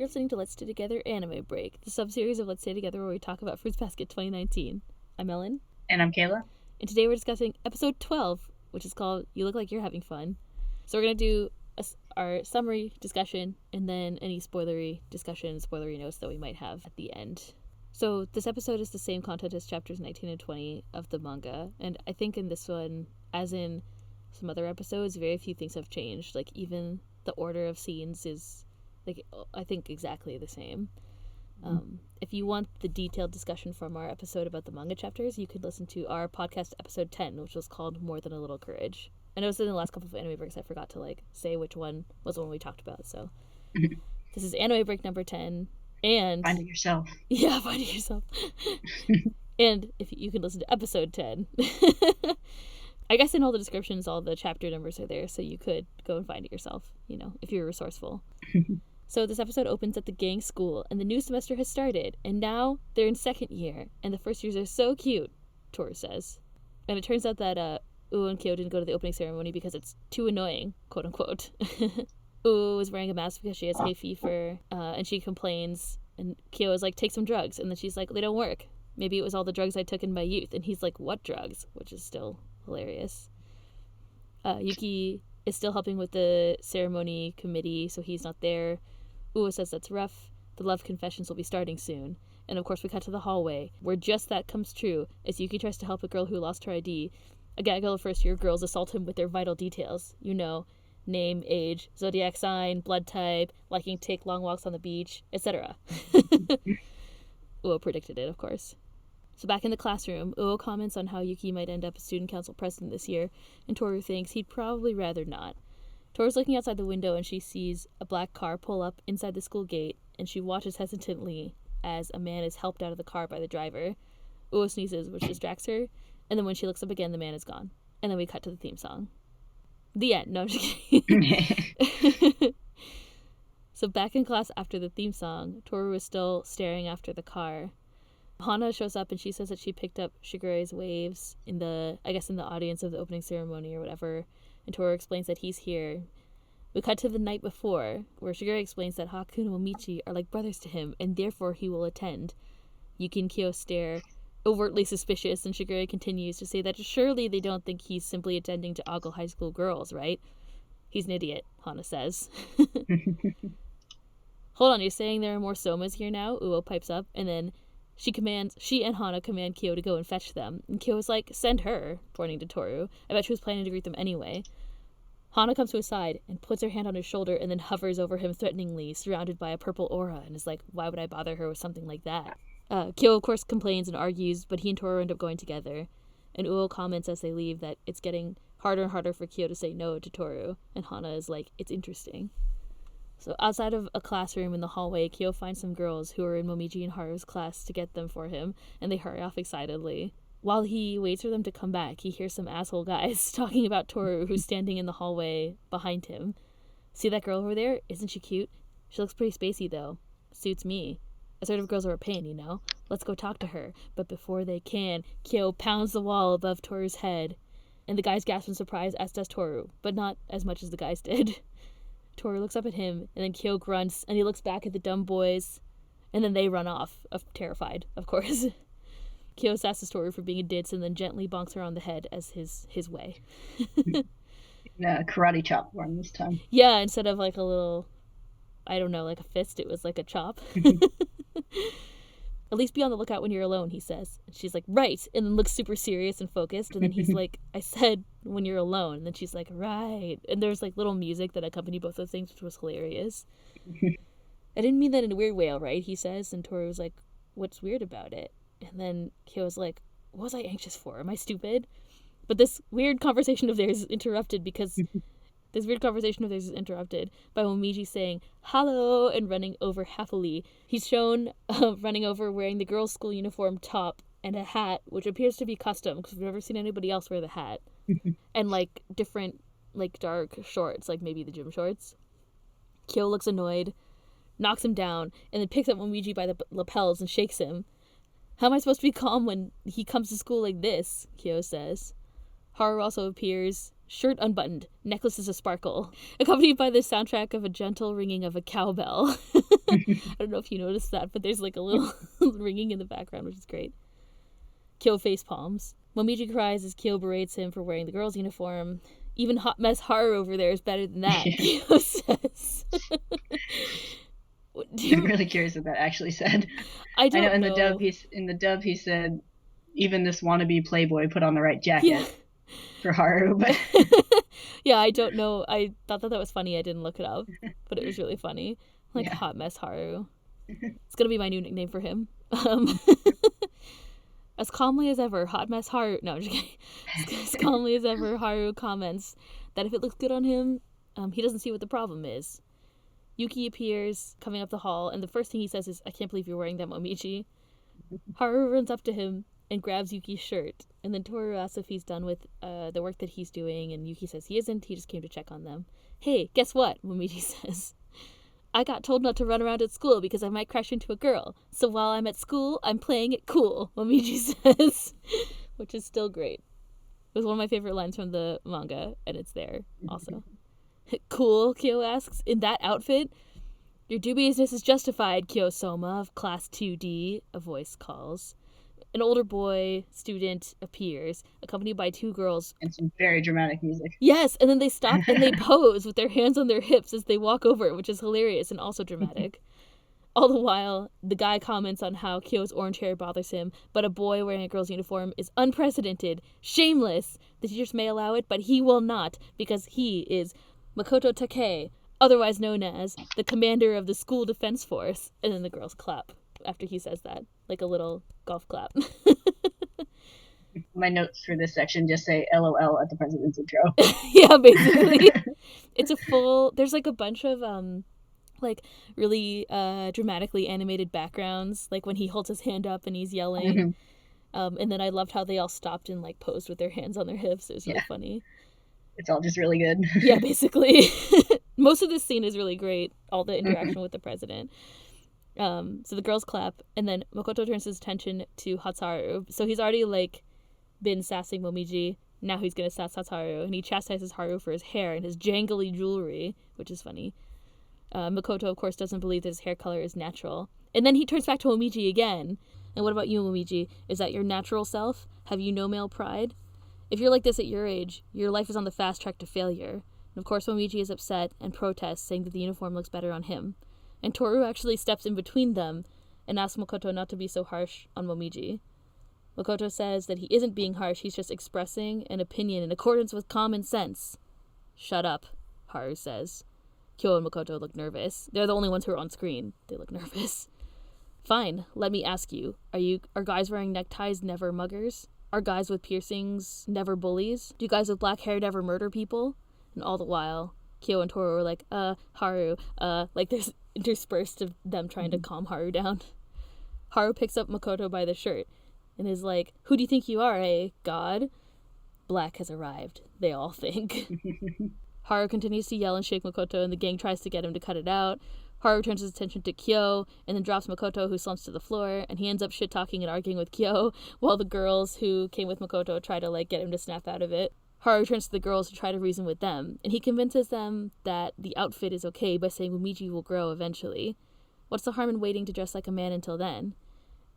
listening to Let's Stay Together Anime Break, the sub-series of Let's Stay Together where we talk about Fruits Basket 2019. I'm Ellen. And I'm Kayla. And today we're discussing episode 12, which is called You Look Like You're Having Fun. So we're going to do our summary discussion and then any spoilery discussion, spoilery notes that we might have at the end. So this episode is the same content as chapters 19 and 20 of the manga, and I think in this one, as in some other episodes, very few things have changed. Like, even the order of scenes is, like, I think exactly the same. If you want the detailed discussion from our episode about the manga chapters, you could listen to our podcast episode 10, which was called More Than a Little Courage. I know it's in the last couple of anime breaks, I forgot to say which one was the one we talked about. So this is anime break number 10, and find it yourself. Yeah, find it yourself. And if you can listen to episode 10. I guess in all the descriptions, all the chapter numbers are there, so you could go and find it yourself, if you're resourceful. So this episode opens at the gang school, and the new semester has started, and now they're in second year, and the first years are so cute, Tohru says. And it turns out that Uo and Kyo didn't go to the opening ceremony because it's too annoying, quote-unquote. Uo is wearing a mask because she has hay fever, and she complains, and Kyo is like, take some drugs, and then she's like, they don't work. Maybe it was all the drugs I took in my youth, and he's like, what drugs? Which is still hilarious. Yuki is still helping with the ceremony committee, so he's not there. Uo says that's rough. The love confessions will be starting soon. And of course we cut to the hallway, where just that comes true as Yuki tries to help a girl who lost her ID. A gaggle of first-year girls assault him with their vital details. Name, age, zodiac sign, blood type, liking to take long walks on the beach, etc. Uo predicted it, of course. So back in the classroom, Uo comments on how Yuki might end up as student council president this year, and Tohru thinks he'd probably rather not. Toru's looking outside the window and she sees a black car pull up inside the school gate, and she watches hesitantly as a man is helped out of the car by the driver. Uo sneezes, which distracts her, and then when she looks up again, the man is gone. And then we cut to the theme song. The end. No, I'm just kidding. So back in class after the theme song, Tohru is still staring after the car. Hana shows up and she says that she picked up Shigure's waves in the audience of the opening ceremony or whatever, and Tohru explains that he's here. We cut to the night before, where Shigure explains that Haku and Momiji are like brothers to him, and therefore he will attend. Yuki and Kyo stare, overtly suspicious, and Shigure continues to say that surely they don't think he's simply attending to ogle high school girls, right? He's an idiot, Hana says. Hold on, you're saying there are more Sohmas here now? Uo pipes up, and then she and Hana command Kyo to go and fetch them. And Kyo is like, send her, pointing to Tohru. I bet she was planning to greet them anyway. Hana comes to his side and puts her hand on his shoulder and then hovers over him threateningly, surrounded by a purple aura, and is like, why would I bother her with something like that? Kyo, of course, complains and argues, but he and Tohru end up going together. And Uo comments as they leave that it's getting harder and harder for Kyo to say no to Tohru. And Hana is like, it's interesting. So outside of a classroom in the hallway, Kyo finds some girls who are in Momiji and Haru's class to get them for him, and they hurry off excitedly. While he waits for them to come back, he hears some asshole guys talking about Tohru, who's standing in the hallway behind him. See that girl over there? Isn't she cute? She looks pretty spacey, though. Suits me. Assertive girls are a pain, Let's go talk to her. But before they can, Kyo pounds the wall above Toru's head. And the guys gasp in surprise, as does Tohru, but not as much as the guys did. Tohru looks up at him, and then Kyo grunts, and he looks back at the dumb boys, and then they run off, terrified, of course. Kyo sasses Tohru for being a ditz, and then gently bonks her on the head as his way. Yeah, karate chop one this time. Yeah, instead of like a little, I don't know, like a fist, it was like a chop. At least be on the lookout when you're alone, he says. And she's like, right, and then looks super serious and focused, and then he's like, I said when you're alone, and then she's like, right. And there's like little music that accompanied both those things, which was hilarious. I didn't mean that in a weird way, all right, he says, and Tohru was like, what's weird about it? And then Kyo was like, what was I anxious for? Am I stupid? But this weird conversation of theirs is interrupted by Momiji saying, hello, and running over happily. He's shown running over wearing the girls' school uniform top and a hat, which appears to be custom, because we've never seen anybody else wear the hat. And, like, different, like, dark shorts, like maybe the gym shorts. Kyo looks annoyed, knocks him down, and then picks up Momiji by the lapels and shakes him. How am I supposed to be calm when he comes to school like this? Kyo says. Haru also appears, shirt unbuttoned, necklaces a-sparkle, accompanied by the soundtrack of a gentle ringing of a cowbell. I don't know if you noticed that, but there's like a little ringing in the background, which is great. Kyo face palms. Momiji cries as Kyo berates him for wearing the girl's uniform. Even hot mess Haru over there is better than that, Kyo says. I'm really curious what that actually said. I know in the dub he said, even this wannabe playboy put on the right jacket for Haru. But yeah, I don't know. I thought that was funny. I didn't look it up, but it was really funny. Like hot mess Haru. It's gonna be my new nickname for him. As calmly as ever, hot mess Haru. No, I'm just kidding. As calmly as ever, Haru comments that if it looks good on him, he doesn't see what the problem is. Yuki appears, coming up the hall, and the first thing he says is, "I can't believe you're wearing that, Momiji." Haru runs up to him and grabs Yuki's shirt, and then Tohru asks if he's done with the work that he's doing, and Yuki says he isn't, he just came to check on them. "Hey, guess what?" Momiji says. "I got told not to run around at school because I might crash into a girl, so while I'm at school, I'm playing it cool," Momiji says, which is still great. It was one of my favorite lines from the manga, and it's there also. "Cool?" Kyo asks. "In that outfit?" "Your dubiousness is justified, Kyo Soma of Class 2D, a voice calls. An older boy student appears, accompanied by two girls. And some very dramatic music. Yes, and then they stop and they pose with their hands on their hips as they walk over, which is hilarious and also dramatic. All the while, the guy comments on how Kyo's orange hair bothers him, but a boy wearing a girl's uniform is unprecedented, shameless. The teachers may allow it, but he will not, because he is Makoto Takei, otherwise known as the commander of the school defense force. And then the girls clap after he says that, like a little golf clap. My notes for this section just say LOL at the president's intro. Yeah, basically. It's a full, there's like a bunch of like really dramatically animated backgrounds, like when he holds his hand up and he's yelling. And then I loved how they all stopped and like posed with their hands on their hips. It was really funny. It's all just really good. Yeah, basically. Most of this scene is really great, all the interaction with the president. So the girls clap, and then Makoto turns his attention to Hatsuharu. So he's already like been sassing Momiji. Now he's gonna sass Hatsuharu, and he chastises Haru for his hair and his jangly jewelry, which is funny. Makoto, of course, doesn't believe that his hair color is natural. And then he turns back to Momiji again. "And what about you, Momiji? Is that your natural self? Have you no male pride? If you're like this at your age, your life is on the fast track to failure." And of course, Momiji is upset and protests, saying that the uniform looks better on him. And Tohru actually steps in between them and asks Makoto not to be so harsh on Momiji. Makoto says that he isn't being harsh, he's just expressing an opinion in accordance with common sense. "Shut up," Haru says. Kyo and Makoto look nervous. They're the only ones who are on screen. They look nervous. "Fine, let me ask you. Are guys wearing neckties never muggers? Are guys with piercings never bullies? Do guys with black hair never murder people?" And all the while, Kyo and Tohru are like, Haru, like there's interspersed of them trying to calm Haru down. Haru picks up Makoto by the shirt and is like, "Who do you think you are, eh, God?" Black has arrived, they all think. Haru continues to yell and shake Makoto, and the gang tries to get him to cut it out. Haru turns his attention to Kyo, and then drops Makoto, who slumps to the floor, and he ends up shit-talking and arguing with Kyo, while the girls who came with Makoto try to, like, get him to snap out of it. Haru turns to the girls to try to reason with them, and he convinces them that the outfit is okay by saying Momiji will grow eventually. What's the harm in waiting to dress like a man until then?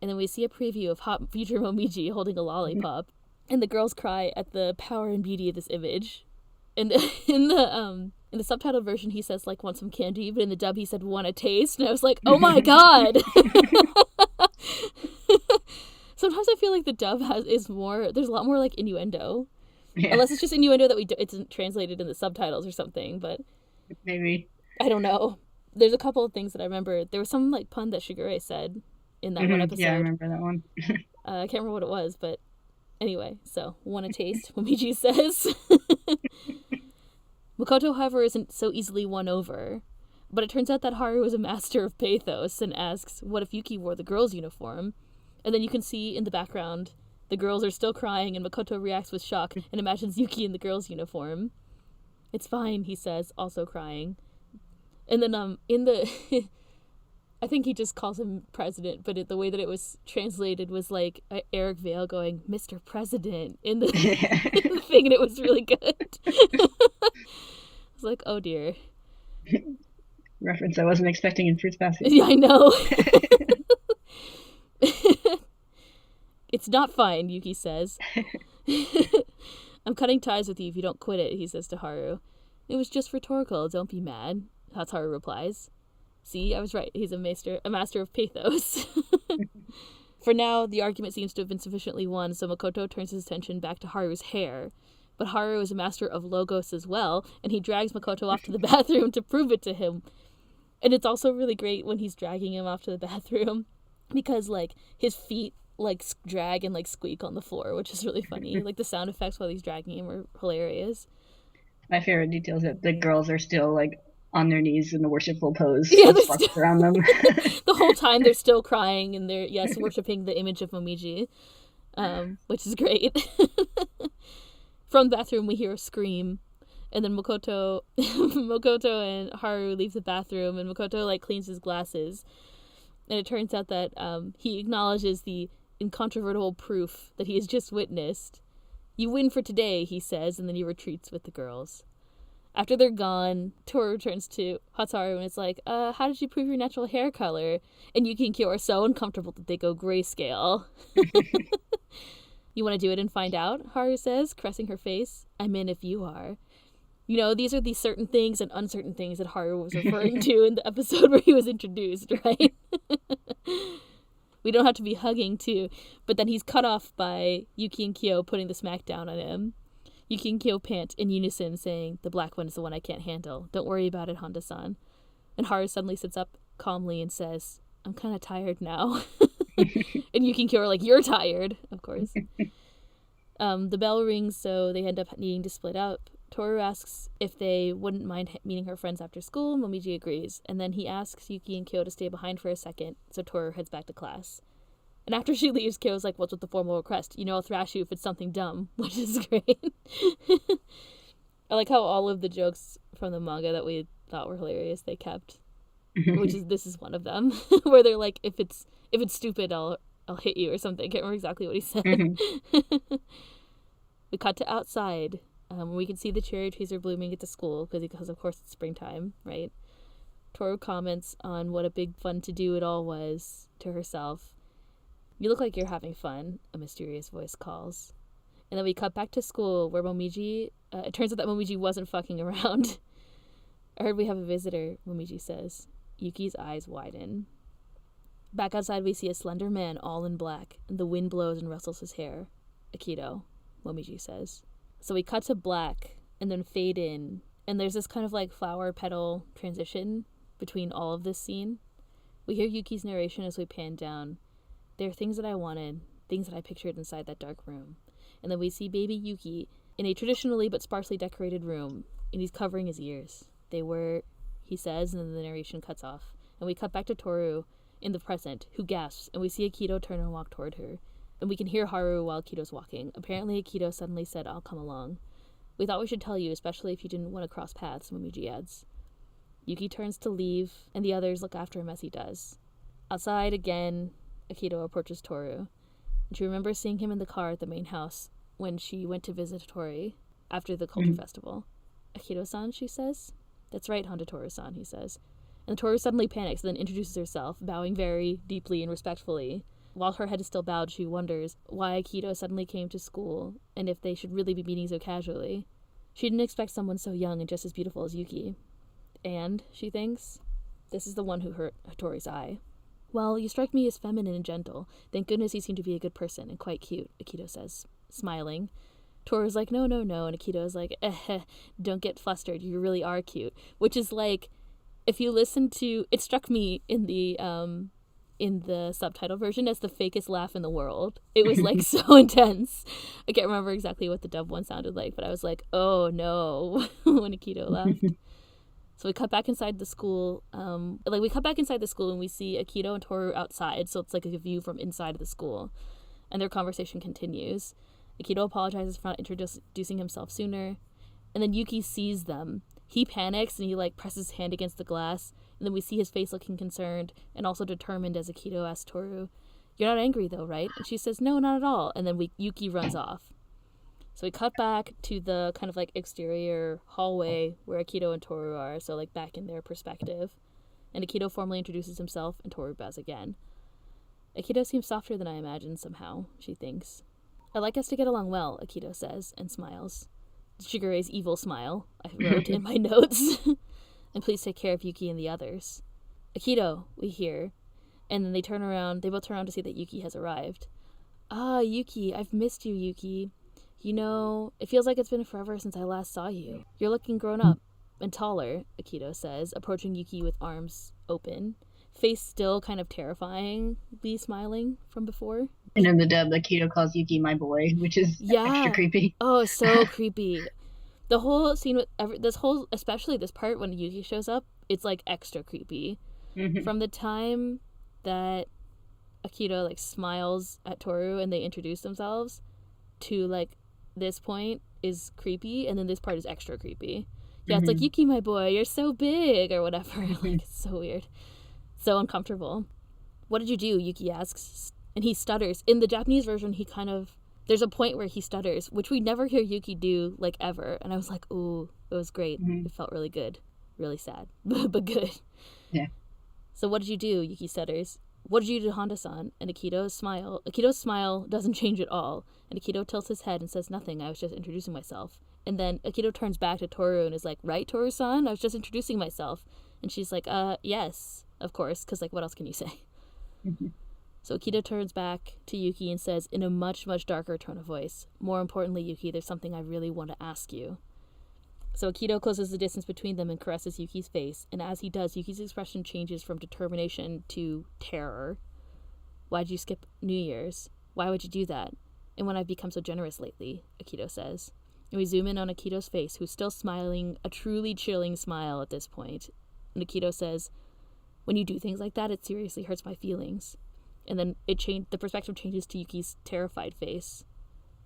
And then we see a preview of hot future Momiji holding a lollipop, and the girls cry at the power and beauty of this image. And in the subtitled version, he says, like, "Want some candy?" But in the dub, he said, "Want a taste?" And I was like, oh my god! Sometimes I feel like the dub there's a lot more, like, innuendo. Yeah. Unless it's just innuendo that it's translated in the subtitles or something, but... Maybe. I don't know. There's a couple of things that I remember. There was some, like, pun that Shigure said in that one episode. Yeah, I remember that one. I can't remember what it was, but anyway, so, "Want a taste?" Momiji says. Makoto, however, isn't so easily won over. But it turns out that Haru is a master of pathos and asks, what if Yuki wore the girl's uniform? And then you can see in the background, the girls are still crying and Makoto reacts with shock and imagines Yuki in the girl's uniform. "It's fine," he says, also crying. And then in the I think he just calls him president, but the way that it was translated was like Eric Vale going, Mr. President, in the, in the thing, and it was really good. I was like, oh dear. Reference I wasn't expecting in Fruits Basket. Yeah, I know. It's not fine, Yuki says. I'm cutting ties with you if you don't quit it, he says to Haru. It was just rhetorical, don't be mad, Hatsuharu replies. See, I was right. He's a master of pathos. For now, the argument seems to have been sufficiently won, so Makoto turns his attention back to Haru's hair. But Haru is a master of logos as well, and he drags Makoto off to the bathroom to prove it to him. And it's also really great when he's dragging him off to the bathroom, because, like, his feet, like, drag and, like, squeak on the floor, which is really funny. Like, the sound effects while he's dragging him are hilarious. My favorite detail is that the girls are still, like, on their knees in the worshipful pose. Yeah, around them. The whole time they're still crying and they're, yes, worshiping the image of Momiji, which is great. From the bathroom, we hear a scream, and then Makoto and Haru leave the bathroom, and Makoto, like, cleans his glasses, and it turns out that he acknowledges the incontrovertible proof that he has just witnessed. You win for today, he says, and then he retreats with the girls. After they're gone, Tohru turns to Hatsuharu and it's like, how did you prove your natural hair color? And Yuki and Kyo are so uncomfortable that they go grayscale. You want to do it and find out? Haru says, caressing her face. I'm in if you are. You know, these are the certain things and uncertain things that Haru was referring to in the episode where he was introduced, right? We don't have to be hugging, too. But then he's cut off by Yuki and Kyo putting the smack down on him. Yuki and Kyo pant in unison, saying, the black one is the one I can't handle. Don't worry about it, Honda-san. And Haru suddenly sits up calmly and says, I'm kind of tired now. And Yuki and Kyo are like, you're tired, of course. The bell rings, so they end up needing to split up. Tohru asks if they wouldn't mind meeting her friends after school. Momiji agrees. And then he asks Yuki and Kyo to stay behind for a second, so Tohru heads back to class. And after she leaves, Kyo's like, what's with the formal request? You know, I'll thrash you if it's something dumb, which is great. I like how all of the jokes from the manga that we thought were hilarious, they kept. This is one of them, where they're like, if it's stupid, I'll hit you or something. I can't remember exactly what he said. We cut to outside. We can see the cherry trees are blooming at the school, because of course it's springtime, right? Tohru comments on what a big fun to do it all was to herself. You look like you're having fun, a mysterious voice calls. And then we cut back to school where Momiji, it turns out that Momiji wasn't fucking around. I heard we have a visitor, Momiji says. Yuki's eyes widen. Back outside we see a slender man all in black, and the wind blows and rustles his hair. Akito, Momiji says. So we cut to black, and then fade in, and there's this kind of like flower petal transition between all of this scene. We hear Yuki's narration as we pan down. There are things that I wanted, things that I pictured inside that dark room. And then we see baby Yuki in a traditionally but sparsely decorated room, and he's covering his ears. They were, he says, and then the narration cuts off. And we cut back to Tohru in the present, who gasps, and we see Akito turn and walk toward her. And we can hear Haru while Akito's walking. Apparently Akito suddenly said, I'll come along. We thought we should tell you, especially if you didn't want to cross paths, Momiji adds. Yuki turns to leave, and the others look after him as he does. Outside again, Akito approaches Tohru. And she remembers seeing him in the car at the main house when she went to visit Tori after the culture festival. Akito-san, she says. That's right, Honda Tohru-san, he says. And Tohru suddenly panics, then introduces herself, bowing very deeply and respectfully. While her head is still bowed, she wonders why Akito suddenly came to school, and if they should really be meeting so casually. She didn't expect someone so young and just as beautiful as Yuki. And, she thinks, this is the one who hurt Hattori's eye. Well, you strike me as feminine and gentle. Thank goodness you seem to be a good person and quite cute, Akito says, smiling. Toru's like, no, and Akito is like, don't get flustered, you really are cute. Which is like, if you listen to, it struck me in the subtitle version as the fakest laugh in the world. It was like so intense. I can't remember exactly what the dub one sounded like, but I was like, oh no, when Akito laughed. So we cut back inside the school. And we see Akito and Tohru outside. So it's like a view from inside of the school. And their conversation continues. Akito apologizes for not introducing himself sooner. And then Yuki sees them. He panics and he like presses his hand against the glass. And then we see his face looking concerned and also determined as Akito asks Tohru, "You're not angry though, right?" And she says, "No, not at all." And then Yuki runs off. So we cut back to the kind of like exterior hallway where Akito and Tohru are, so like back in their perspective. And Akito formally introduces himself and Tohru bows again. Akito seems softer than I imagined somehow, she thinks. "I'd like us to get along well," Akito says and smiles. Shigure's evil smile, I wrote in my notes. "And please take care of Yuki and the others." "Akito," we hear. And then they both turn around to see that Yuki has arrived. "Ah, Yuki, I've missed you, Yuki. You know, it feels like it's been forever since I last saw you. You're looking grown up and taller," Akito says, approaching Yuki with arms open. Face still kind of terrifyingly smiling from before. And in the dub, Akito calls Yuki my boy, which is extra creepy. Oh, so creepy. The whole scene with especially this part when Yuki shows up, it's like extra creepy. Mm-hmm. From the time that Akito like smiles at Tohru and they introduce themselves to like this point is creepy, and then this part is extra creepy. Yeah, it's like, "Yuki, my boy, you're so big," or whatever. Like, it's so weird. So uncomfortable. "What did you do?" Yuki asks. And he stutters. In the Japanese version, there's a point where he stutters, which we never hear Yuki do, like, ever. And I was like, ooh, it was great. It felt really good. Really sad, but good. Yeah. "So what did you do?" Yuki stutters. "What did you do to Honda-san?" And Akito's smile doesn't change at all. And Akito tilts his head and says, "Nothing, I was just introducing myself." And then Akito turns back to Tohru and is like, "Right, Tohru-san? I was just introducing myself." And she's like, yes, of course, because, like, what else can you say?" So Akito turns back to Yuki and says in a much, much darker tone of voice, "More importantly, Yuki, there's something I really want to ask you." So Akito closes the distance between them and caresses Yuki's face, and as he does, Yuki's expression changes from determination to terror. "Why'd you skip New Year's? Why would you do that? And when I've become so generous lately," Akito says. And we zoom in on Akito's face, who's still smiling, a truly chilling smile at this point. And Akito says, "When you do things like that, it seriously hurts my feelings." And then the perspective changes to Yuki's terrified face.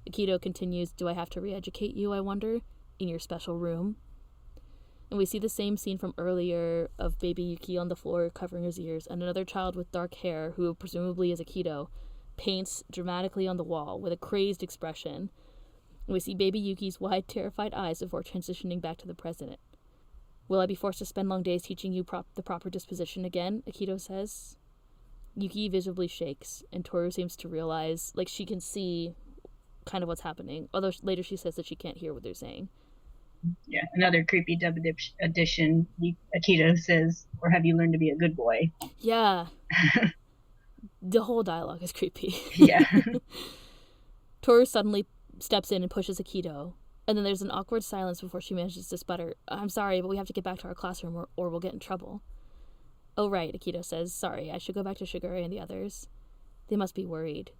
Akito continues, "Do I have to re-educate you, I wonder? In your special room?" And we see the same scene from earlier of baby Yuki on the floor covering his ears, and another child with dark hair, who presumably is Akito, paints dramatically on the wall with a crazed expression. And we see baby Yuki's wide, terrified eyes before transitioning back to the present. "Will I be forced to spend long days teaching you the proper disposition again?" Akito says. Yuki visibly shakes, and Tohru seems to realize, like, she can see kind of what's happening, although later she says that she can't hear what they're saying. Yeah, another creepy dub edition. Akito says, "Or have you learned to be a good boy?" Yeah. The whole dialogue is creepy. Yeah. Tohru suddenly steps in and pushes Akito, and then there's an awkward silence before she manages to sputter, "I'm sorry, but we have to get back to our classroom or we'll get in trouble." "Oh, right," Akito says. "Sorry, I should go back to Shigure and the others. They must be worried."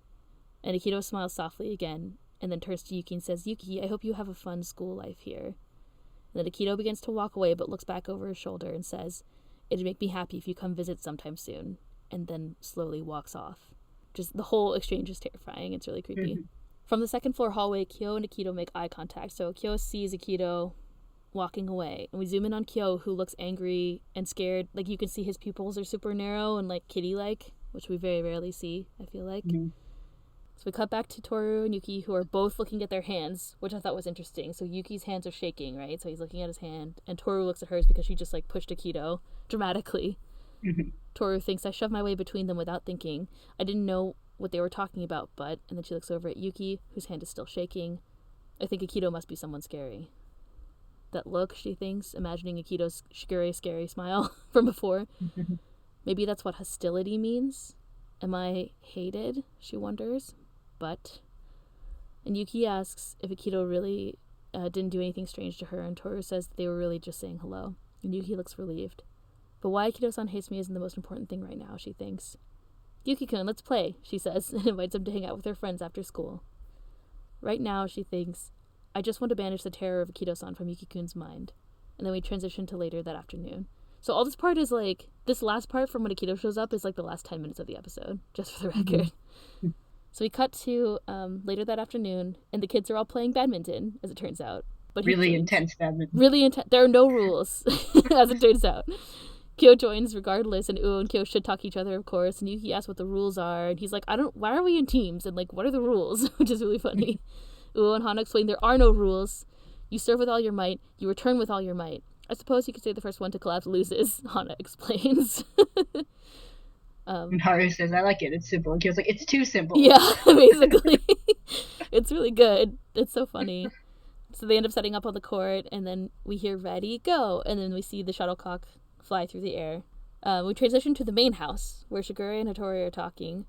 And Akito smiles softly again, and then turns to Yuki and says, "Yuki, I hope you have a fun school life here." And then Akito begins to walk away, but looks back over his shoulder and says, "It'd make me happy if you come visit sometime soon," and then slowly walks off. Just the whole exchange is terrifying. It's really creepy. From the second floor hallway, Kyo and Akito make eye contact. So Kyo sees Akito walking away, and we zoom in on Kyo, who looks angry and scared. Like, you can see his pupils are super narrow and like kitty-like, which we very rarely see, I feel like. So we cut back to Tohru and Yuki, who are both looking at their hands, which I thought was interesting. So Yuki's hands are shaking, right? So he's looking at his hand, and Tohru looks at hers because she just like pushed Akito dramatically. Tohru thinks, "I shoved my way between them without thinking. I didn't know what they were talking about, but..." And then she looks over at Yuki, whose hand is still shaking. "I think Akito must be someone scary." That look, she thinks, imagining Akito's scary smile from before. Maybe that's what hostility means. Am I hated? She wonders. And Yuki asks if Akito really didn't do anything strange to her, and Tohru says that they were really just saying hello. And Yuki looks relieved. But why Akito-san hates me isn't the most important thing right now, she thinks. "Yuki-kun, let's play," she says, and invites him to hang out with her friends after school. Right now, she thinks, "I just want to banish the terror of Akito-san from Yuki-kun's mind." And then we transition to later that afternoon. So all this part is like, this last part from when Akito shows up is like the last 10 minutes of the episode, just for the record. So we cut to later that afternoon, and the kids are all playing badminton, as it turns out. But really intense badminton. Really intense. There are no rules, as it turns out. Kyo joins regardless, and Uo and Kyo should talk to each other, of course, and Yuki asks what the rules are, and he's like, why are we in teams, and like, what are the rules? Which is really funny. Uo and Hana explain there are no rules. You serve with all your might, you return with all your might. I suppose you could say the first one to collapse loses, Hana explains. And Haru says, I like it, it's simple. And Kyo's like, it's too simple. Yeah, basically. It's really good. It's so funny. So they end up setting up on the court, and then we hear ready, go, and then we see the shuttlecock fly through the air. We transition to the main house, where Shigure and Hattori are talking.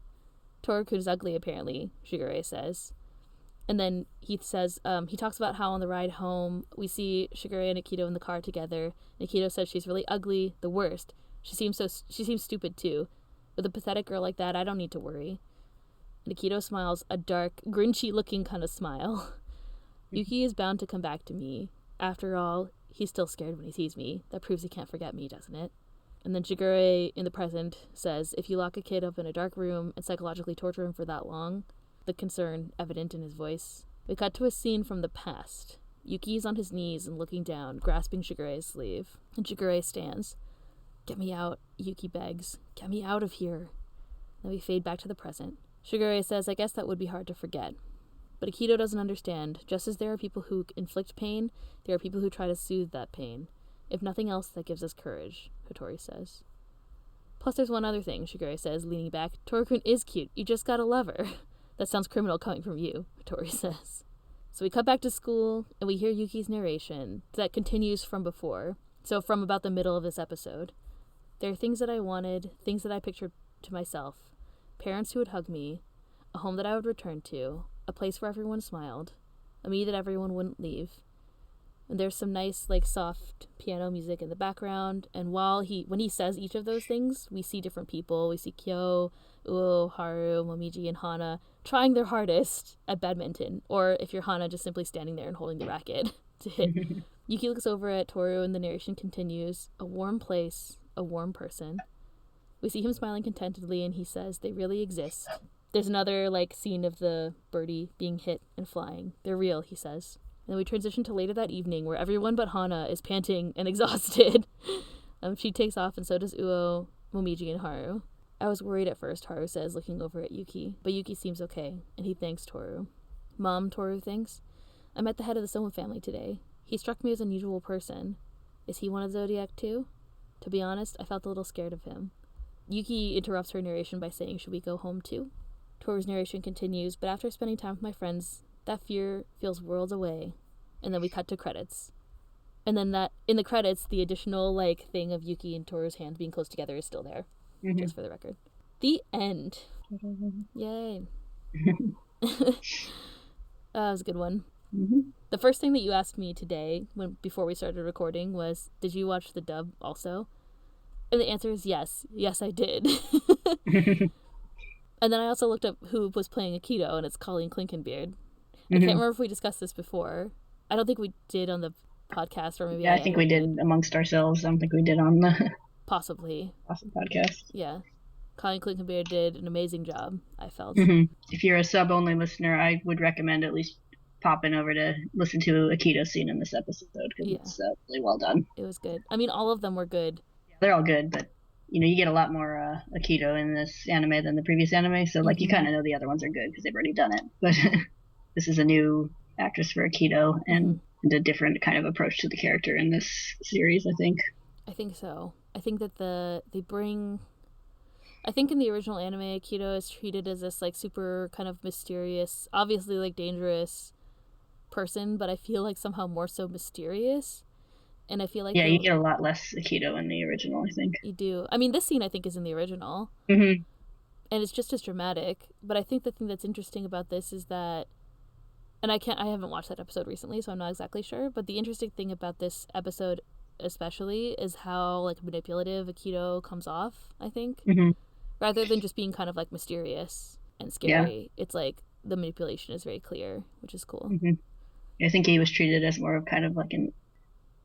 Toru-kun's ugly, apparently, Shigure says. And then he says, he talks about how on the ride home, we see Shigure and Akito in the car together. And Akito says she's really ugly, the worst. She seems stupid, too. With a pathetic girl like that, I don't need to worry. And Akito smiles a dark, grinchy-looking kind of smile. Yuki is bound to come back to me. After all, he's still scared when he sees me. That proves he can't forget me, doesn't it? And then Shigure, in the present, says, if you lock a kid up in a dark room and psychologically torture him for that long, the concern evident in his voice. We cut to a scene from the past. Yuki is on his knees and looking down, grasping Shigure's sleeve. And Shigure stands. Get me out, Yuki begs. Get me out of here. Then we fade back to the present. Shigure says, I guess that would be hard to forget. But Akito doesn't understand. Just as there are people who inflict pain, there are people who try to soothe that pain. If nothing else, that gives us courage, Hattori says. Plus there's one other thing, Shigure says, leaning back. Toru-kun is cute. You just gotta love her. That sounds criminal coming from you, Hattori says. So we cut back to school, and we hear Yuki's narration that continues from before. So from about the middle of this episode. There are things that I wanted, things that I pictured to myself. Parents who would hug me, a home that I would return to, a place where everyone smiled, a me that everyone wouldn't leave. And there's some nice, soft piano music in the background, and when he says each of those things, we see different people. We see Kyo, Uo, Haru, Momiji, and Hana trying their hardest at badminton, or if you're Hana, just simply standing there and holding the racket to hit. Yuki looks over at Toru, and the narration continues. A warm place, a warm person. We see him smiling contentedly, and he says, they really exist. There's another, scene of the birdie being hit and flying. They're real, he says. And then we transition to later that evening, where everyone but Hana is panting and exhausted. She takes off, and so does Uo, Momiji, and Haru. I was worried at first, Haru says, looking over at Yuki. But Yuki seems okay, and he thanks Toru. Mom, Toru thinks, I met the head of the Sohma family today. He struck me as an unusual person. Is he one of Zodiac too? To be honest, I felt a little scared of him. Yuki interrupts her narration by saying, should we go home too? Toru's narration continues, but after spending time with my friends, that fear feels worlds away. And then we cut to credits. And then in the credits, the additional, thing of Yuki and Toru's hands being close together is still there. Mm-hmm. Just for the record. The end. Yay. That was a good one. Mm-hmm. The first thing that you asked me today, before we started recording, was, did you watch the dub also? And the answer is yes. Yes, I did. And then I also looked up who was playing Akito, and it's Colleen Clinkenbeard. I can't remember if we discussed this before. I don't think we did on the podcast, or maybe I think we did amongst ourselves. I don't think we did on the possibly awesome podcast. Yeah, Colleen Clinkenbeard did an amazing job, I felt. Mm-hmm. If you're a sub-only listener, I would recommend at least popping over to listen to Akito's scene in this episode, because it's really well done. It was good. I mean, all of them were good. Yeah, they're all good, but you get a lot more Akito in this anime than the previous anime, so you kind of know the other ones are good because they've already done it. But this is a new actress for Akito, and a different kind of approach to the character in this series, I think. I think so. I think that I think in the original anime, Akito is treated as this super kind of mysterious, obviously dangerous person, but I feel somehow more so mysterious. And I feel you get a lot less Akito in the original, I think. You do. I mean, this scene I think is in the original. Mm-hmm. And it's just as dramatic. But I think the thing that's interesting about this is that, and I haven't watched that episode recently, so I'm not exactly sure, but the interesting thing about this episode especially is how manipulative Akito comes off, I think. Mm-hmm. Rather than just being kind of mysterious and scary. Yeah. It's the manipulation is very clear, which is cool. Mm-hmm. I think he was treated as more of kind of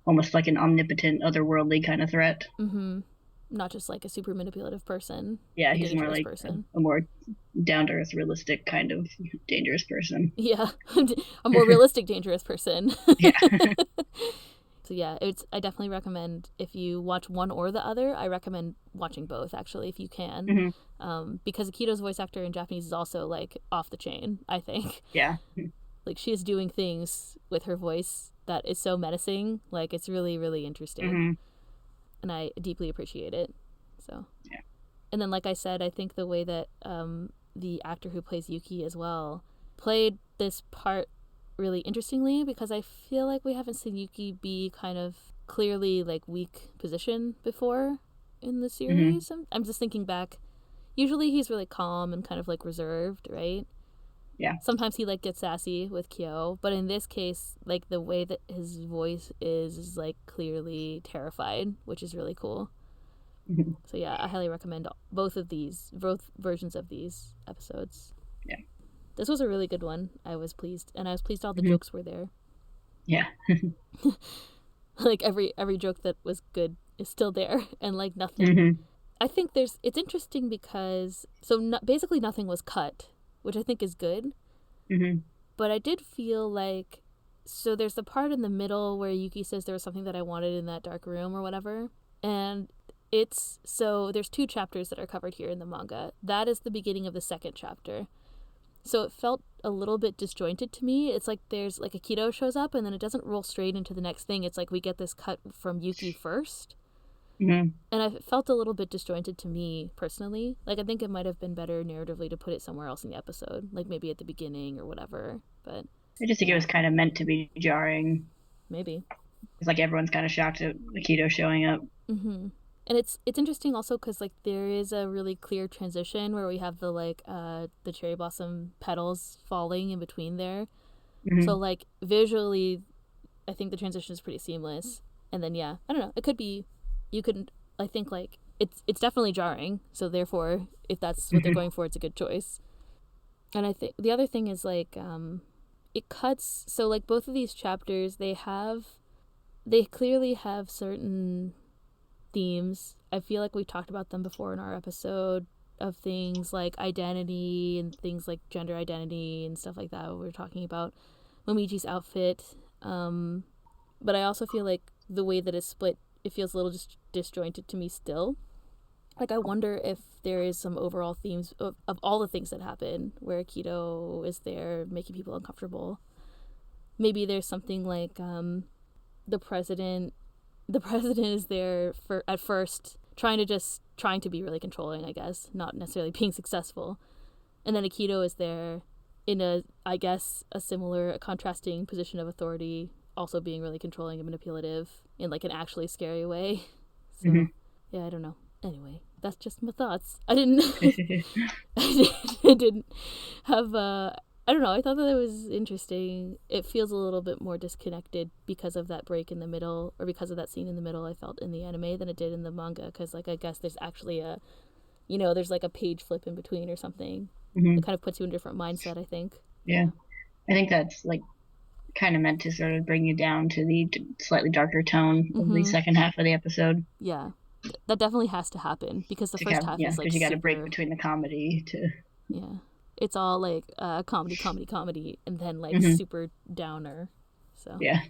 almost like an omnipotent, otherworldly kind of threat. Mm-hmm. Not just a super manipulative person. Yeah, he's more a more down-to-earth, realistic kind of dangerous person. Yeah, a more realistic dangerous person. Yeah. So yeah, I definitely recommend, if you watch one or the other, I recommend watching both, actually, if you can. Because Akito's voice actor in Japanese is also, like, off the chain, I think. Yeah. Like, she is doing things with her voice that is so menacing. Like, it's really, really interesting. And I deeply appreciate it. So yeah. And then, like I said, I think the way that the actor who plays Yuki as well played this part really interestingly, because I feel like we haven't seen Yuki be kind of clearly, like, weak position before in the series. I'm just thinking back. Usually he's really calm and kind of, like, reserved, right? Yeah. Sometimes he, like, gets sassy with Kyo, but in this case, like, the way that his voice is like, clearly terrified, which is really cool. So yeah, I highly recommend both versions of these episodes. Yeah. This was a really good one. I was pleased, and I was pleased all the jokes were there. Yeah. Like, every joke that was good is still there, and, like, nothing. I think it's interesting because basically nothing was cut, which I think is good. But I did feel like, so there's the part in the middle where Yuki says there was something that I wanted in that dark room or whatever, and there's 2 chapters that are covered here in the manga. That is the beginning of the second chapter. So it felt a little bit disjointed to me. It's like there's, like, Akito shows up and then it doesn't roll straight into the next thing. It's like we get this cut from Yuki first. And I felt a little bit disjointed to me personally. Like, I think it might have been better narratively to put it somewhere else in the episode, like maybe at the beginning or whatever. But I just think it was kind of meant to be jarring. Maybe. It's like everyone's kind of shocked at Akito showing up. And it's interesting also because, like, there is a really clear transition where we have the, like, the cherry blossom petals falling in between there. So, like, visually, I think the transition is pretty seamless. And then, yeah, I don't know. It could be, I think, like, it's definitely jarring. So therefore, if that's what they're going for, it's a good choice. And I think the other thing is, like, it cuts. So, like, both of these chapters, they clearly have certain themes. I feel like we talked about them before in our episode, of things like identity and things like gender identity and stuff like that. We were talking about Momiji's outfit. But I also feel like the way that it's split, it feels a little disjointed to me still. Like, I wonder if there is some overall themes of all the things that happen where Akito is there making people uncomfortable. Maybe there's something like the president is there at first trying to be really controlling, I guess, not necessarily being successful. And then Akito is there in a similar, contrasting position of authority, also being really controlling and manipulative in, like, an actually scary way. So yeah, I don't know. Anyway, that's just my thoughts. I didn't have I don't know, I thought that it was interesting. It feels a little bit more disconnected because of that break in the middle, or because of that scene in the middle, I felt, in the anime than it did in the manga, because, like, I guess there's actually there's, like, a page flip in between or something. It kind of puts you in a different mindset, I think. Yeah. I think that's, like, kind of meant to sort of bring you down to the slightly darker tone of the second half of the episode. Yeah. That definitely has to happen, because the first half is, like, because you got to break between the comedy to... Yeah. It's all, like, comedy, and then, like, super downer. So yeah,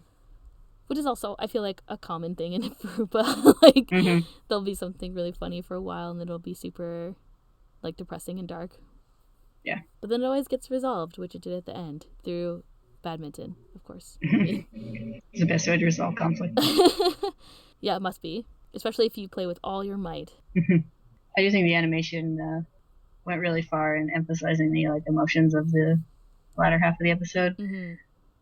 which is also, I feel like, a common thing in Furuba. Like, there'll be something really funny for a while, and then it'll be super, like, depressing and dark. Yeah, but then it always gets resolved, which it did at the end through badminton, of course. It's the best way to resolve conflict. Yeah, it must be, especially if you play with all your might. I do think the animation went really far in emphasizing the, like, emotions of the latter half of the episode.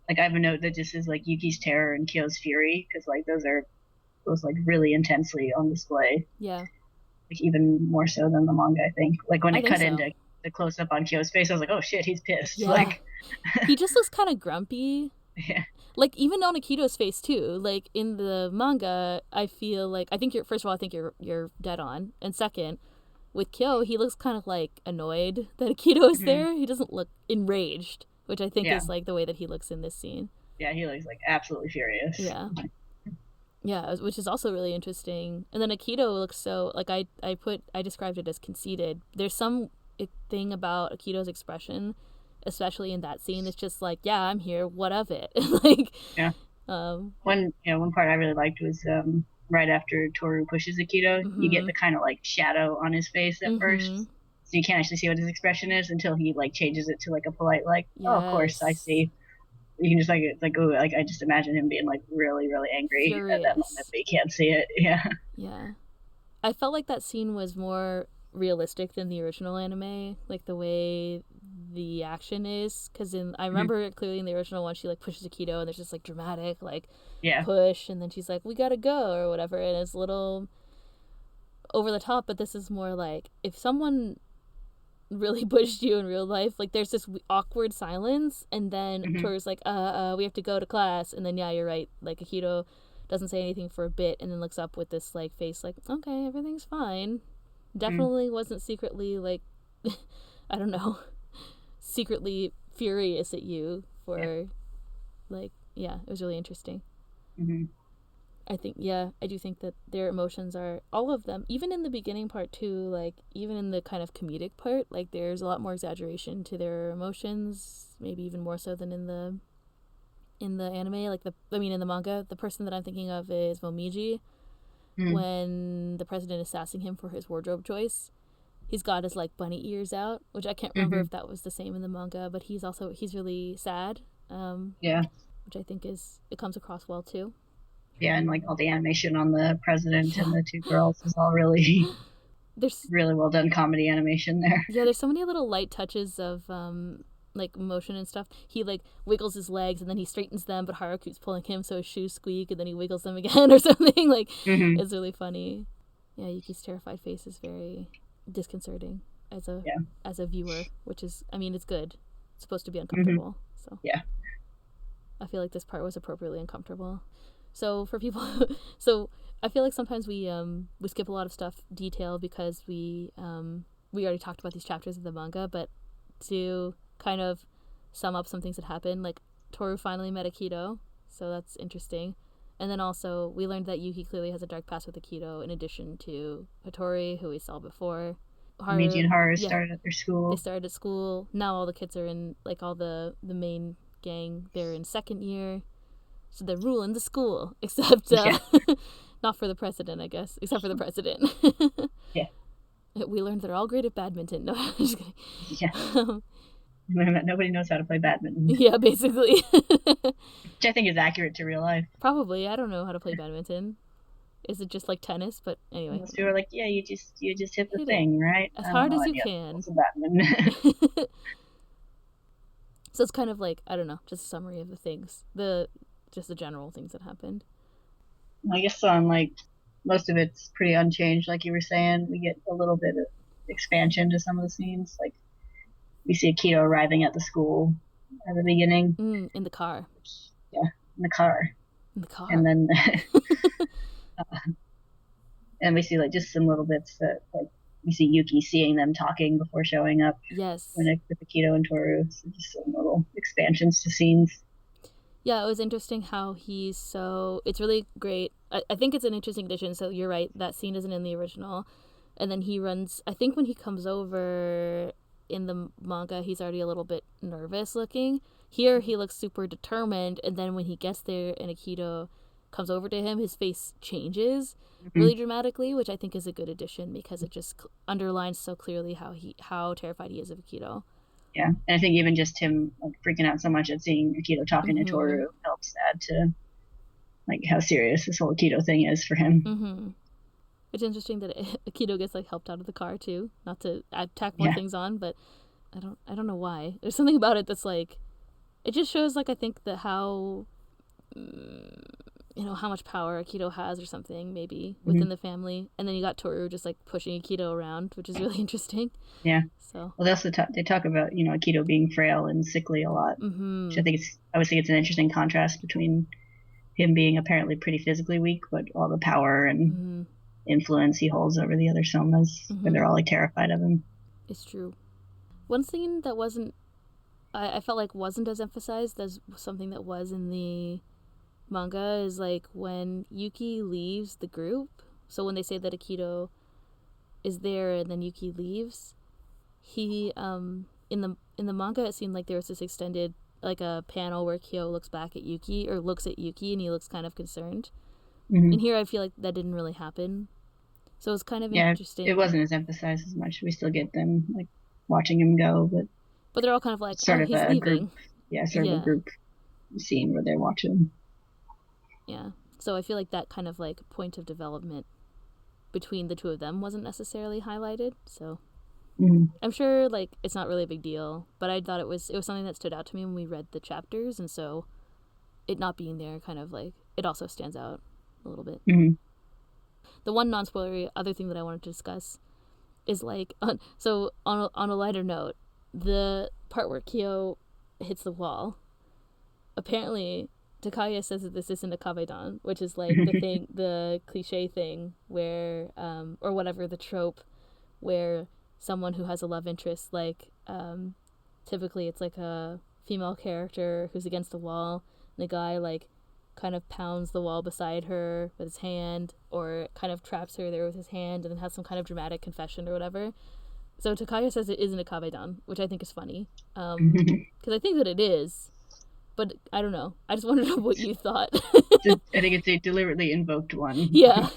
Like, I have a note that just is, like, Yuki's terror and Kyo's fury, because, like, those like, really intensely on display. Yeah, like, even more so than the manga, I think. Like, when it cut so. into the close up on Kyo's face, I was like, oh shit, he's pissed. Yeah. Like, he just looks kind of grumpy. Yeah. Like, even on Akito's face too. Like, in the manga, I feel like, I think you're dead on. And second, with Kyo, he looks kind of, like, annoyed that Akito is there. He doesn't look enraged, which I think is, like, the way that he looks in this scene. Yeah, he looks, like, absolutely furious. Yeah. Yeah, which is also really interesting. And then Akito looks so, like, I described it as conceited. There's some thing about Akito's expression, especially in that scene, it's just like, yeah, I'm here, what of it? Like, yeah, One part I really liked was right after Tohru pushes Akito, you get Mm-hmm. the kind of like shadow on his face at Mm-hmm. first, so you can't actually see what his expression is until he like changes it to like a polite like, oh, of course I Yes. see. You can just like it's like, oh, like I just imagine him being like really really angry at that moment, Furious. but you can't see it. Yeah. Yeah. I felt like that scene was more realistic than the original anime, like the way the action is. Because I remember it clearly in the original one, she like pushes Akito, and there's just like dramatic like Yeah. push, and then she's like, "We gotta go" or whatever, and it's a little over the top. But this is more like if someone really pushed you in real life, like there's this awkward silence, and then Hmm. Toru's like, we have to go to class," and then yeah, you're right, like Akito doesn't say anything for a bit, and then looks up with this like face, like, okay, everything's fine. Hmm. Definitely wasn't secretly like, I don't know, secretly furious at you Yeah. for like, yeah, it was really interesting. Hmm. I think, yeah, I do think that their emotions are all of them, even in the beginning part too, like even in the kind of comedic part, like there's a lot more exaggeration to their emotions, maybe even more so than in the anime. Like in the manga, the person that I'm thinking of is Momiji. Hmm. When the president is sassing him for his wardrobe choice, he's got his like bunny ears out, which I can't remember Hmm. if that was the same in the manga, but he's really sad, Yeah. which I think is it comes across well too. Yeah, and like all the animation on the president Yeah, and the two girls is all really there's really well done comedy animation there. yeah, there's so many little light touches of like motion and stuff. He like wiggles his legs and then he straightens them, but Haruku's pulling him so his shoes squeak, and then he wiggles them again or something. Like Hmm. it's really funny. Yeah, Yuki's terrified face is very disconcerting as a Yeah. viewer, which is, I mean, it's good. It's supposed to be Hmm. uncomfortable, so Yeah. I feel like this part was appropriately uncomfortable. So for people, so I feel like sometimes we skip a lot of stuff detail because we already talked about these chapters of the manga, but to kind of sum up some things that happened, like Tohru finally met Akito, so that's interesting. And then also we learned that Yuki clearly has a dark past with Akito, in addition to Hattori, who we saw before. Meiji and Haru Yeah, started at their they school. started at school. Now all the kids are in, like all the main gang, they're in second year, so they're ruling the school, except Yeah. not for the president, I guess, except for the president. Yeah. We learned they're all great at badminton. No, I'm just kidding. Yeah. Nobody knows how to play badminton, Yeah, basically. which I think is accurate to real life. Probably. I don't know how to play badminton. Is it just like tennis? But anyway, Most people are like, yeah, you just hit the hit it thing, right? as I don't hard know as you any other can. rules of badminton. So it's kind of like, I don't know, just a summary of the things, the general things that happened. I guess on like most of it's pretty unchanged, like you were saying. We get a little bit of expansion to some of the scenes. Like we see Akito arriving at the school at the beginning. In the car. Yeah, in the car, In the and car. then and we see like just some little bits that like we see Yuki seeing them talking before showing up when Yes. it, with Akito and Tohru. So just some little expansions to scenes. Yeah, it was interesting how he's so. It's really great. I think it's an interesting addition. So you're right. That scene isn't in the original. And then he runs. I think when he comes over in the manga, he's already a little bit nervous looking. Here, he looks super determined. And then when he gets there and Akito comes over to him, his face changes Mm-hmm. really dramatically, which I think is a good addition because it just underlines so clearly how terrified he is of Akito. Yeah, and I think even just him like freaking out so much at seeing Akito talking to Mm-hmm. Tohru helps add to like how serious this whole Akito thing is for him. Mm-hmm. It's interesting that Akito gets like helped out of the car too, not to tack more Yeah, things on, but I don't know why. There's something about it that's like it just shows like I think that how how much power Akito has or something maybe mm-hmm. within the family, and then you got Toru just like pushing Akito around, which is really interesting. Yeah. So Well, they talk about Akito being frail and sickly a lot, which mm-hmm. I would think it's an interesting contrast between him being apparently pretty physically weak, but all the power and Mm-hmm. influence he holds over the other Somas, where Mm-hmm. they're all like terrified of him. It's true. One scene that wasn't I felt like wasn't as emphasized as something that was in the manga is like when Yuki leaves the group. So when they say that Akito is there and then Yuki leaves, he in the manga it seemed like there was this extended like a panel where Kyo looks back at Yuki, or looks at Yuki, and he looks kind of concerned. Mm-hmm. And here I feel like that didn't really happen. So it's kind of interesting. It wasn't as emphasized as much. We still get them like watching him go, but they're all kind of like, sort of he's a leaving. Group, a group scene where they're watching. Yeah. So I feel like that kind of like point of development between the two of them wasn't necessarily highlighted. So I'm sure like it's not really a big deal, but I thought it was something that stood out to me when we read the chapters, and so it not being there kind of like it also stands out a little bit. Mm-hmm. The one non-spoilery other thing that I wanted to discuss is like on a lighter note, the part where Kyo hits the wall. Apparently, Takaya says that this isn't a kabedan, which is like the cliche thing where, or whatever, the trope where someone who has a love interest, like, typically it's like a female character who's against the wall, and the guy, like, kind of pounds the wall beside her with his hand, or kind of traps her there with his hand, and then has some kind of dramatic confession or whatever. So Takaya says it isn't a kabedan, which I think is funny, because I think that it is. But I don't know. I just wanted to know what you thought. I think it's a deliberately invoked one. Yeah.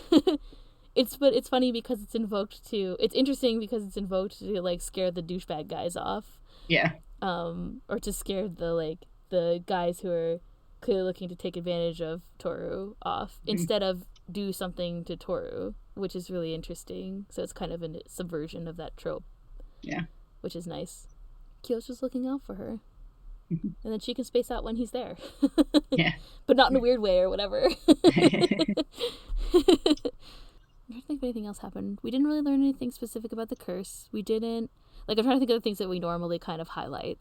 It's funny because it's invoked to... It's interesting because it's invoked to, like, scare the douchebag guys off. Yeah. Or to scare the guys who are clearly looking to take advantage of Tohru off, instead of do something to Tohru, which is really interesting. So it's kind of a subversion of that trope. Yeah. Which is nice. Kyo's just looking out for her. And then she can space out when he's there. Yeah. But not in a weird way or whatever. I don't think anything else happened. We didn't really learn anything specific about the curse. We didn't... Like, I'm trying to think of the things that we normally kind of highlight.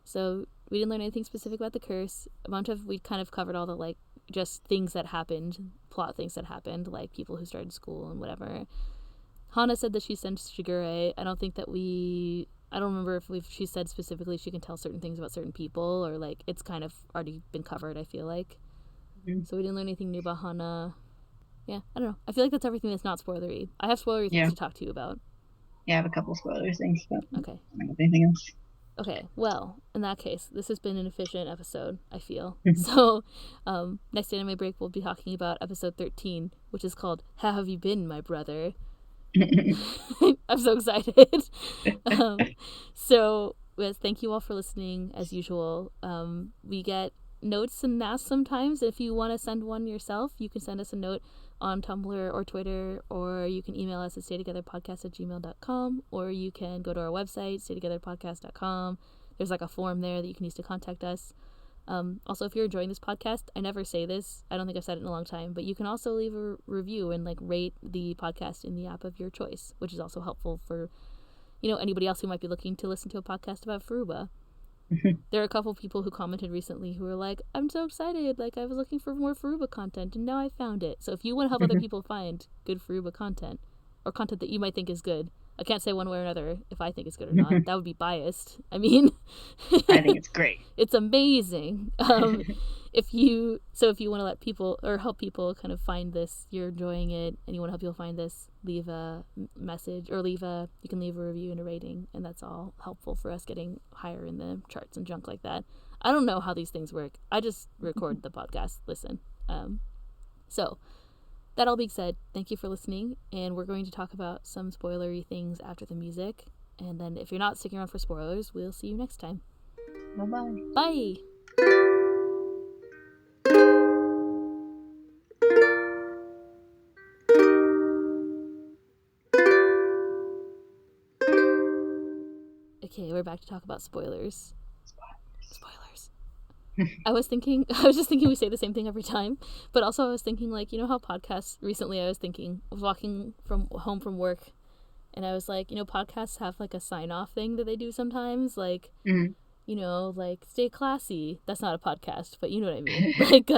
So, we didn't learn anything specific about the curse. We kind of covered all the, like, just things that happened, plot things that happened, like people who started school and whatever. Hana said that she sent Shigure. I don't remember if she said specifically she can tell certain things about certain people, or like it's kind of already been covered, I feel like. So we didn't learn anything new about Hana. Yeah, I don't know. I feel like that's everything that's not spoilery. I have spoilery things to talk to you about. Yeah, I have a couple spoiler things, but okay. I don't have anything else. Okay, well, in that case, this has been an efficient episode, I feel. So, next anime break, we'll be talking about episode 13, which is called How Have You Been, My Brother? I'm so excited. So, yes, thank you all for listening, as usual. We get notes and asks sometimes. If you want to send one yourself, you can send us a note on Tumblr or Twitter, or you can email us at staytogetherpodcast@gmail.com, or you can go to our website, staytogetherpodcast.com. There's like a form there that you can use to contact us. Also, if you're enjoying this podcast, I never say this, I don't think I've said it in a long time, but you can also leave a review and like rate the podcast in the app of your choice, which is also helpful for, anybody else who might be looking to listen to a podcast about Furuba. There are a couple people who commented recently who were like, I'm so excited, like I was looking for more Furuba content and now I found it. So if you want to help other people find good Furuba content, or content that you might think is good, I can't say one way or another if I think it's good or not. That would be biased. I mean, I think it's great. It's amazing. If you want to let people or help people kind of find this, you're enjoying it, and you want to help people find this, leave a message, or you can leave a review and a rating, and that's all helpful for us getting higher in the charts and junk like that. I don't know how these things work. I just record the podcast, listen. So that all being said, thank you for listening, and we're going to talk about some spoilery things after the music, and then if you're not sticking around for spoilers, we'll see you next time. Bye-bye. Bye! Okay, we're back to talk about spoilers. Spoilers. I was just thinking we say the same thing every time, but also I was thinking, like, how podcasts, recently I was walking home from work, and I was like, podcasts have like a sign-off thing that they do sometimes, like, like, stay classy. That's not a podcast, but you know what I mean. Like,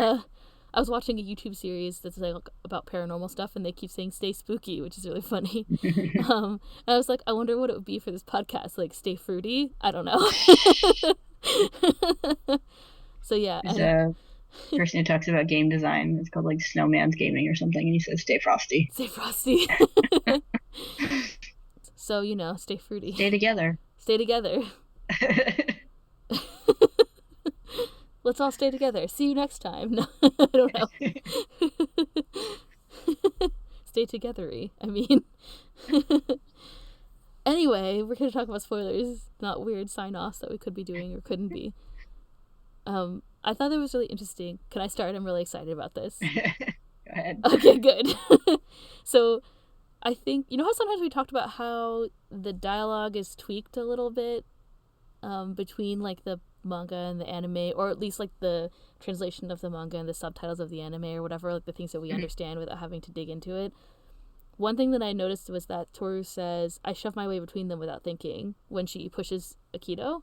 I was watching a YouTube series that's like about paranormal stuff, and they keep saying stay spooky, which is really funny. And I was like, I wonder what it would be for this podcast, like stay fruity? I don't know. So yeah. There's a person who talks about game design. It's called like Snowman's Gaming or something, and he says stay frosty. Stay frosty. So, stay fruity. Stay together. Stay together. let's all stay together. See you next time. No, I don't know. Stay togethery. I mean. Anyway, we're going to talk about spoilers, not weird sign-offs that we could be doing or couldn't be. I thought it was really interesting. Can I start? I'm really excited about this. Go ahead. Okay, good. So, I think, you know how sometimes we talked about how the dialogue is tweaked a little bit between, like, the manga and the anime, or at least, like, the translation of the manga and the subtitles of the anime or whatever, like, the things that we understand without having to dig into it. One thing that I noticed was that Tohru says, I shove my way between them without thinking, when she pushes Akito.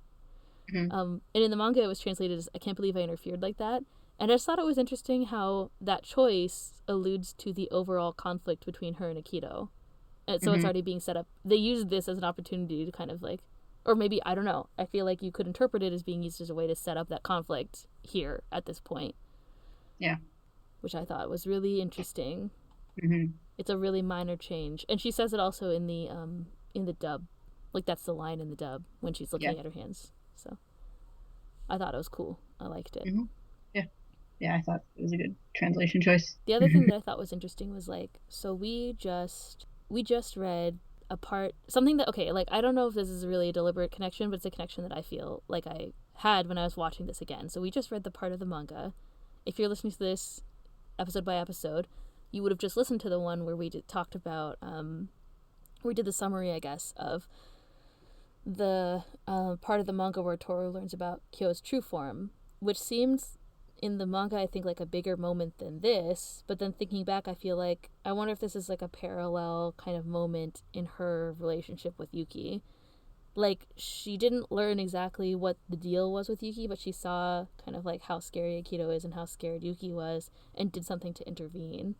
And in the manga it was translated as, I can't believe I interfered like that. And I just thought it was interesting how that choice alludes to the overall conflict between her and Akito. And so it's already being set up. They used this as an opportunity to kind of like, or maybe, I don't know, I feel like you could interpret it as being used as a way to set up that conflict here at this point. Yeah. Which I thought was really interesting. Mm-hmm. It's a really minor change. And she says it also in the dub. Like, that's the line in the dub when she's looking at her hands. So I thought it was cool. I liked it. Mm-hmm. Yeah, I thought it was a good translation choice. The other thing that I thought was interesting was, like, so we just read a part, something that, okay, like, I don't know if this is really a deliberate connection, but it's a connection that I feel like I had when I was watching this again. So we just read the part of the manga. If you're listening to this episode by episode, you would have just listened to the one where we talked about, we did the summary, I guess, of the part of the manga where Tohru learns about Kyo's true form, which seems in the manga, I think, like a bigger moment than this. But then thinking back, I feel like, I wonder if this is like a parallel kind of moment in her relationship with Yuki. Like, she didn't learn exactly what the deal was with Yuki, but she saw kind of like how scary Akito is and how scared Yuki was and did something to intervene.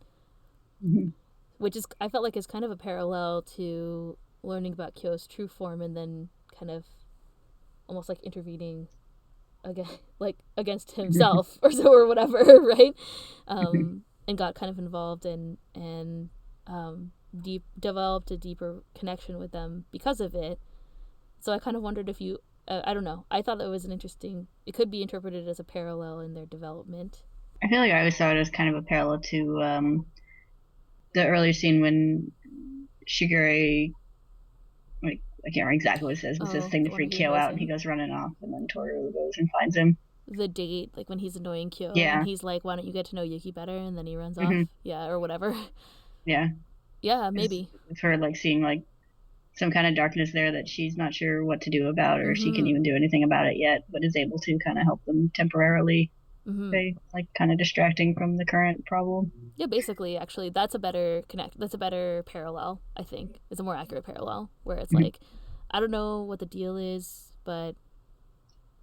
Mm-hmm. Which is, I felt like, is kind of a parallel to learning about Kyo's true form and then kind of almost like intervening against himself or whatever, right? And got kind of involved and developed a deeper connection with them because of it. So I kind of wondered if you, I don't know, I thought that was an interesting, it could be interpreted as a parallel in their development. I feel like I always saw it as kind of a parallel to the earlier scene when Shigure, like, I can't remember exactly what it says, but it says thing to freak Kyo out, and he goes running off, and then Tohru goes and finds him. The date, like when he's annoying Kyo, yeah. And he's like, why don't you get to know Yuki better? And then he runs off, yeah, or whatever. Yeah. Yeah, maybe. It's her, like, seeing, like, some kind of darkness there that she's not sure what to do about, or she can even do anything about it yet, but is able to kind of help them temporarily. By, like, kind of distracting from the current problem. Yeah, basically, actually, that's a better parallel, I think. It's a more accurate parallel, where it's like, I don't know what the deal is, but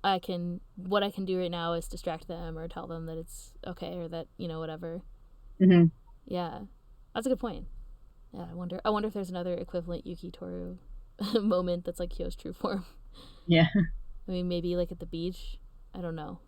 what I can do right now is distract them or tell them that it's okay, or that, you know, whatever. Yeah, that's a good point. Yeah, I wonder if there's another equivalent Yuki Tohru moment that's like Kyo's true form. Yeah. I mean, maybe like at the beach. I don't know.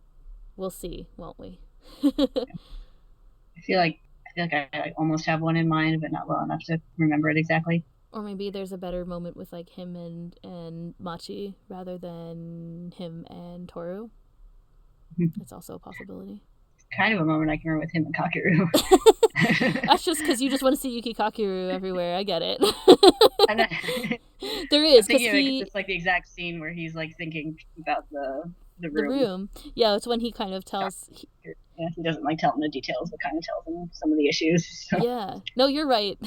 We'll see, won't we? I feel like I almost have one in mind, but not well enough to remember it exactly. Or maybe there's a better moment with like him and Machi rather than him and Tohru. It's also a possibility. Kind of a moment I can remember with him and Kakeru. That's just because you just want to see Yuki Kakeru everywhere. I get it. There I'm is, because it's like the exact scene where he's like thinking about the room. Yeah, it's when he kind of tells. Yeah, he doesn't like tell him the details, but kind of tells him some of the issues. So. Yeah, no, you're right.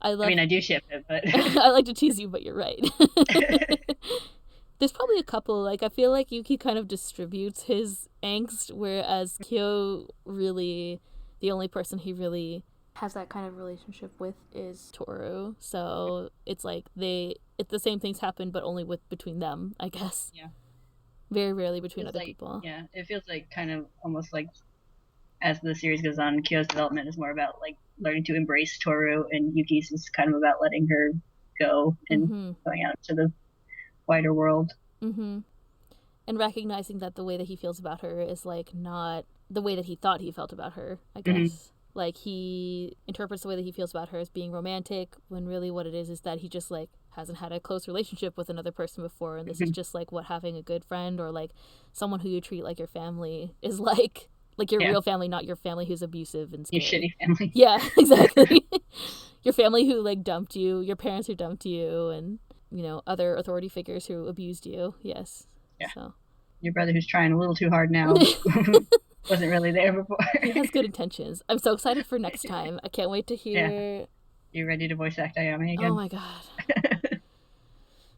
I mean, I do ship it, but I like to tease you, but you're right. There's probably a couple, like, I feel like Yuki kind of distributes his angst, whereas Kyo really, the only person he really has that kind of relationship with is Tohru. So it's like the same things happen, but only between them, I guess. Yeah. Very rarely between other people. Yeah, it feels like kind of almost like as the series goes on, Kyo's development is more about like learning to embrace Tohru, and Yuki's is kind of about letting her go and going out to the wider world. And recognizing that the way that he feels about her is like not the way that he thought he felt about her, I guess. Like, he interprets the way that he feels about her as being romantic, when really what it is that he just like hasn't had a close relationship with another person before, and this is just like what having a good friend or like someone who you treat like your family is like your real family, not your family who's abusive and scary. Your shitty family. Yeah, exactly. Your family who like dumped you, your parents who dumped you, and you know, other authority figures who abused you. Yes. Yeah. So Your brother who's trying a little too hard now. Wasn't really there before. He has good intentions. I'm so excited for next time. I can't wait to hear. Yeah. You ready to voice act Ayame again? Oh my god.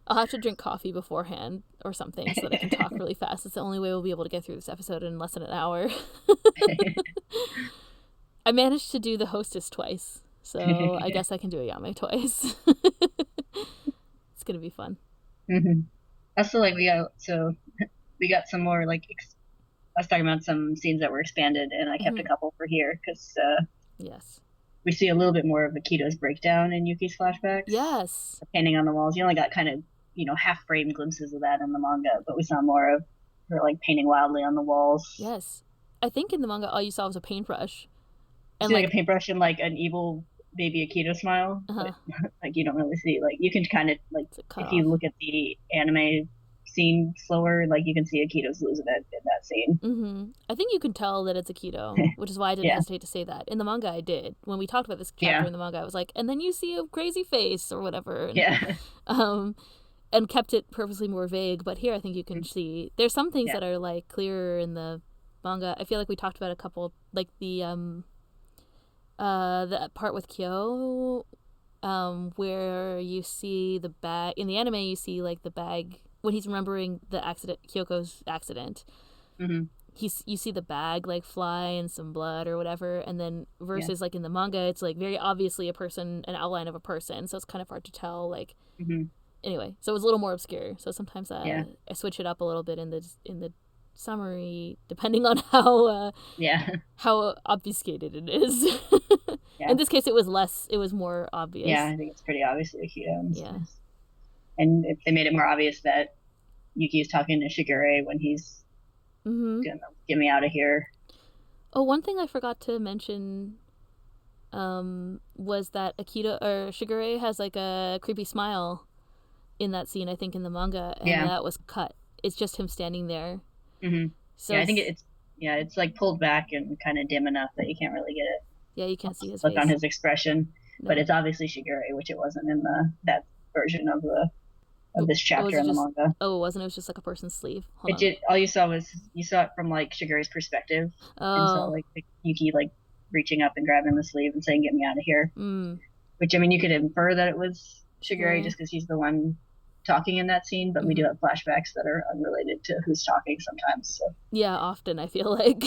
I'll have to drink coffee beforehand or something so that I can talk really fast. It's the only way we'll be able to get through this episode in less than an hour. I managed to do the hostess twice, so I guess I can do Ayame twice. It's gonna be fun. Mm-hmm. Also, like we got some more like I was talking about some scenes that were expanded, and I kept a couple for here because yes, we see a little bit more of Akito's breakdown in Yuki's flashbacks. Yes, the painting on the walls. You only got kind of half frame glimpses of that in the manga, but we saw more of her like painting wildly on the walls. Yes, I think in the manga all you saw was a paintbrush. And like a paintbrush and like an evil baby Akito smile. But, like you don't really see, like you can kind of like if you look at the anime scene slower, like you can see Akito's losing it in that scene. I think you can tell that it's Akito, which is why I didn't hesitate to say that. In the manga I did. When we talked about this chapter in the manga, I was like, and then you see a crazy face or whatever. And, and kept it purposely more vague, but here I think you can see there's some things that are like clearer in the manga. I feel like we talked about a couple, like the part with Kyo, where you see the bag in the anime. You see like the bag when he's remembering the accident, Kyoko's accident. You see the bag like fly and some blood or whatever, and then versus like in the manga, it's like very obviously a person, an outline of a person, so it's kind of hard to tell. Like anyway, so it was a little more obscure. So sometimes I switch it up a little bit in the summary depending on how obfuscated it is. In this case it was more obvious. I think it's pretty obvious Akito. And they made it more obvious that Yuki is talking to Shigure when he's gonna get me out of here. Oh, one thing I forgot to mention was that Akito or Shigure has like a creepy smile in that scene, I think in the manga, and that was cut. It's just him standing there. So I think it's like pulled back and kind of dim enough that you can't really get it. Yeah, you can't see his look face on his expression, but it's obviously Shigure, which it wasn't in that version of this chapter in the manga. Oh, it wasn't. It was just like a person's sleeve. All you saw it from like Shigure's perspective, and so like Yuki like reaching up and grabbing the sleeve and saying, "Get me out of here." Which I mean, you could infer that it was Shigure just because he's the one talking in that scene, but we do have flashbacks that are unrelated to who's talking sometimes. So yeah, often I feel like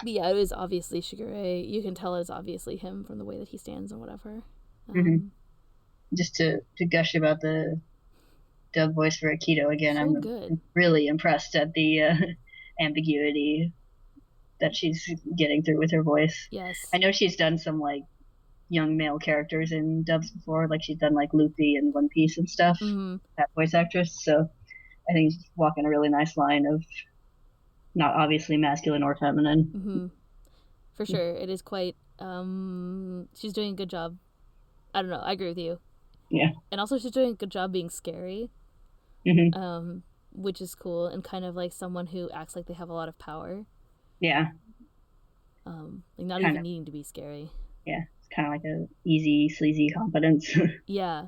But yeah, it was obviously Shigure. You can tell it's obviously him from the way that he stands and whatever. Just to gush about the dub voice for Akito again, so I'm really impressed at the ambiguity that she's getting through with her voice. Yes, I know she's done some like young male characters in dubs before, like she's done like Luffy and One Piece and stuff. That voice actress, so I think she's walking a really nice line of not obviously masculine or feminine. For sure, it is quite. She's doing a good job. I don't know. I agree with you. Yeah. And also, she's doing a good job being scary. Which is cool, and kind of like someone who acts like they have a lot of power. Yeah. Like not even needing to be scary. Yeah, it's kind of like a easy, sleazy confidence. Yeah.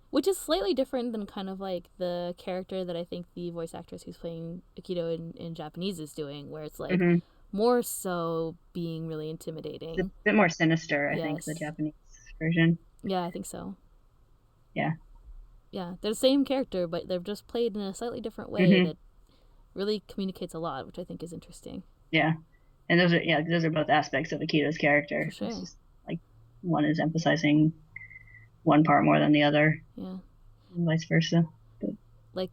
Which is slightly different than kind of like the character that I think the voice actress who's playing Akito in Japanese is doing, where it's like more so being really intimidating. It's a bit more sinister, I think, the Japanese version. Yeah, I think so. Yeah. Yeah, they're the same character, but they're just played in a slightly different way that really communicates a lot, which I think is interesting. Yeah. And those are both aspects of Akito's character. For sure. It's just, like, one is emphasizing one part more than the other. Yeah. And vice versa. But... like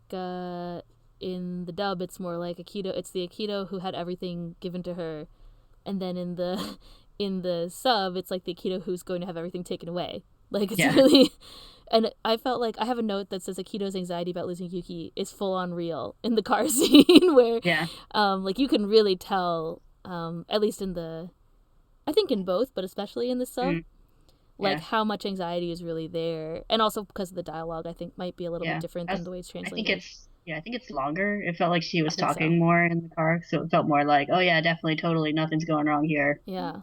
in the dub, it's more like Akito. It's the Akito who had everything given to her, and then in the sub, it's like the Akito who's going to have everything taken away. Like it's really. And I felt like I have a note that says Akito's anxiety about losing Yuki is full on real in the car scene where like you can really tell, at least in I think in both, but especially in the sub, like Yeah. how much anxiety is really there, and also because the dialogue I think might be a little bit Yeah. different than the way it's I think translated. it's I think it's longer. It felt like she I was think so. talking more in the car, so it felt more like, oh yeah, definitely, totally, nothing's going wrong here. Yeah.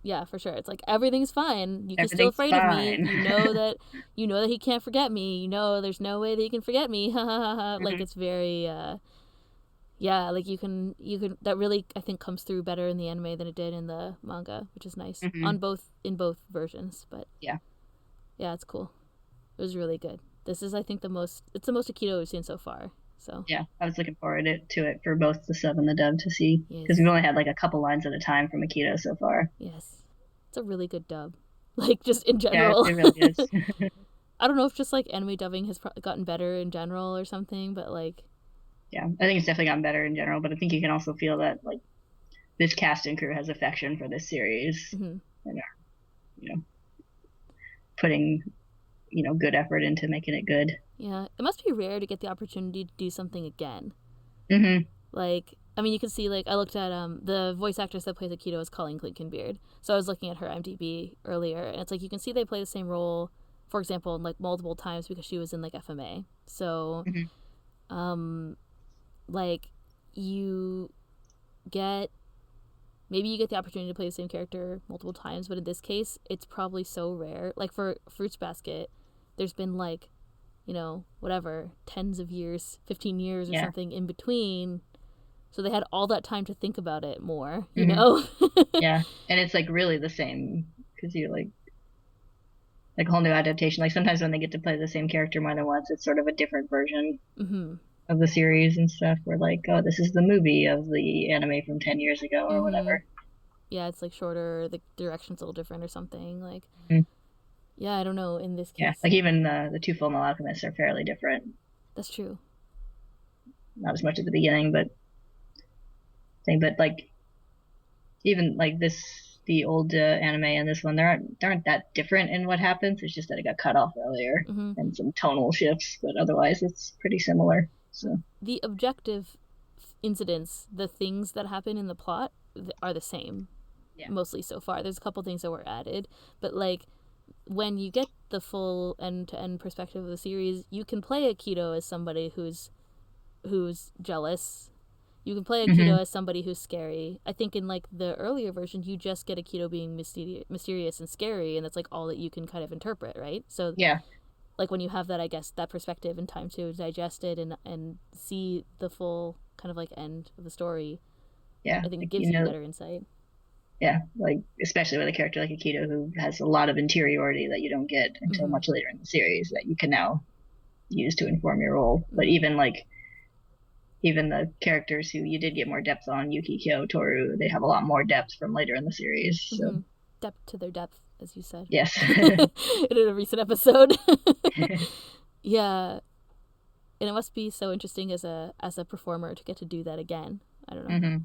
Yeah, for sure. It's like everything's fine. Yuki's still Everything's afraid of me. fine. You know that he can't forget me. You know there's no way that he can forget me. Ha ha ha ha. Like Hmm. it's very yeah, like you can that really I think comes through better in the anime than it did in the manga, which is nice. Hmm. On both in both versions, but Yeah. yeah, it's cool. It was really good. This is I think the most Akito we've seen so far. So, Yeah. I was looking forward to it for both the sub and the dub to see because we've yes. only had like a couple lines at a time from Akito so far. Yes. It's a really good dub. Like just in Yeah, general. it really is. I don't know if just like anime dubbing has gotten better in general or something, but like, Yeah, I think it's definitely gotten better in general, but I think you can also feel that like this cast and crew has affection for this series mhm. and are, you know, putting, good effort into making it good. Yeah, it must be rare to get the opportunity to do something again. Hmm. Like, I mean, you can see like I looked at the voice actress that plays Akito is Colleen Clinkenbeard. So I was looking at her IMDb earlier, and it's like you can see they play the same role, for example, like multiple times because she was in like FMA. So, Hmm. um, like you get maybe you get the opportunity to play the same character multiple times, but in this case, it's probably so rare. Like for Fruits Basket, there's been like, whatever, tens of years, 15 years or Yeah. something in between. So they had all that time to think about it more, you Hmm. know? Yeah, and it's like really the same because you like a whole new adaptation. Like sometimes when they get to play the same character more than once, it's sort of a different version Mm-hmm. of the series and stuff. We're like, oh, this is the movie of the anime from 10 years ago or Mm-hmm. whatever. Yeah, it's like shorter, the direction's a little different or something. Like, Mhm. yeah, I don't know. In this Yeah, case, like even the two Full Metal Alchemists are fairly different. that's true. Not as much at the beginning, but thing. But like even like the old anime and this one, they aren't that different in what happens. It's just that it got cut off earlier Mm-hmm. and some tonal shifts, but otherwise it's pretty similar. So The objective incidents, the things that happen in the plot, are the same yeah. mostly so far. There's a couple things that were added, but like when you get the full end-to-end perspective of the series, you can play Akito as somebody who's jealous. You can play Hmm. Akito as somebody who's scary. I think in like the earlier version, you just get Akito being mysterious and scary, and that's like all that you can kind of interpret, right? So Yeah. like when you have that, I guess that perspective and time to digest it and see the full kind of like end of the story, Yeah. I think it Like gives you better insight. yeah, like especially with a character like Akito who has a lot of interiority that you don't get until Mm-hmm. much later in the series that you can now use to inform your role. But Mm-hmm. even the characters who you did get more depth on, Yuki, Kyo, Tohru, they have a lot more depth from later in the series. So Mm-hmm. Depth to their depth, as you said yes. in a recent episode. Yeah, and it must be so interesting as a performer to get to do that again. I don't know. Hmm.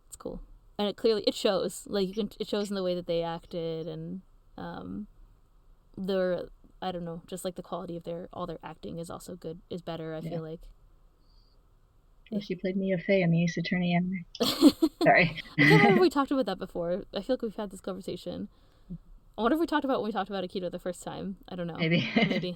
It's cool, and it shows. Like it shows in the way that they acted and um, their I don't know, just like the quality of all their acting is also good, is better. I Yeah. feel like. Well, she played Mia Fey in the Ace Attorney anime. I Sorry. can't remember if we talked about that before. I feel like we've had this conversation. I wonder if we talked about when we talked about Akito the first time. I don't know. Maybe. Maybe.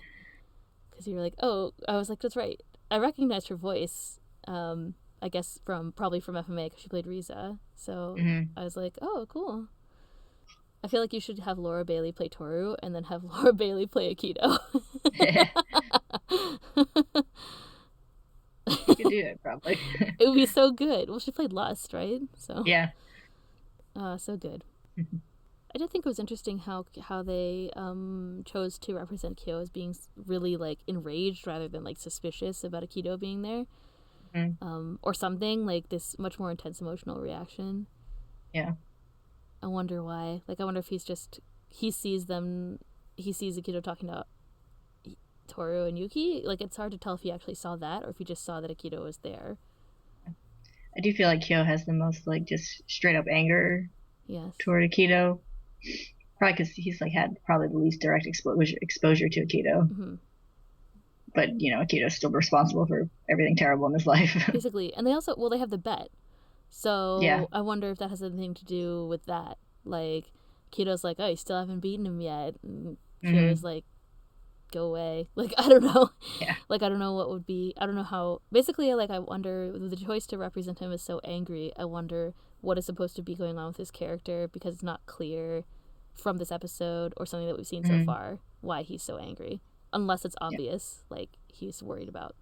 Because you were like, oh, I was like, that's right. I recognized her voice. I guess probably from FMA because she played Riza. So Hmm. I was like, oh, cool. I feel like you should have Laura Bailey play Tohru and then have Laura Bailey play Akito. You could do it probably. It would be so good. Well, she played Lust, right? So, Yeah. so good. I did think it was interesting how they chose to represent Kyo as being really like enraged rather than like suspicious about Akito being there, Hmm. or something like this much more intense emotional reaction. Yeah. I wonder why. Like, I wonder if he sees Akito talking to Tohru and Yuki. Like, it's hard to tell if he actually saw that or if he just saw that Akito was there. I do feel like Kyo has the most like just straight up anger Yes. toward Akito. Probably because he's like had probably the least direct exposure to Akito. Mm-hmm. But Akito's still responsible for everything terrible in his life. Basically, and they have the bet. Yeah. So I wonder if that has anything to do with that. Like, Kyoto's like, oh, you still haven't beaten him yet. And Mm-hmm. Kyoto's like, go away. Like, I don't know. Yeah. Like, I don't know what would be, I don't know how, basically, like, I wonder, the choice to represent him is so angry. I wonder what is supposed to be going on with his character, because it's not clear from this episode or something that we've seen so far why he's so angry. Unless it's obvious, like, he's worried about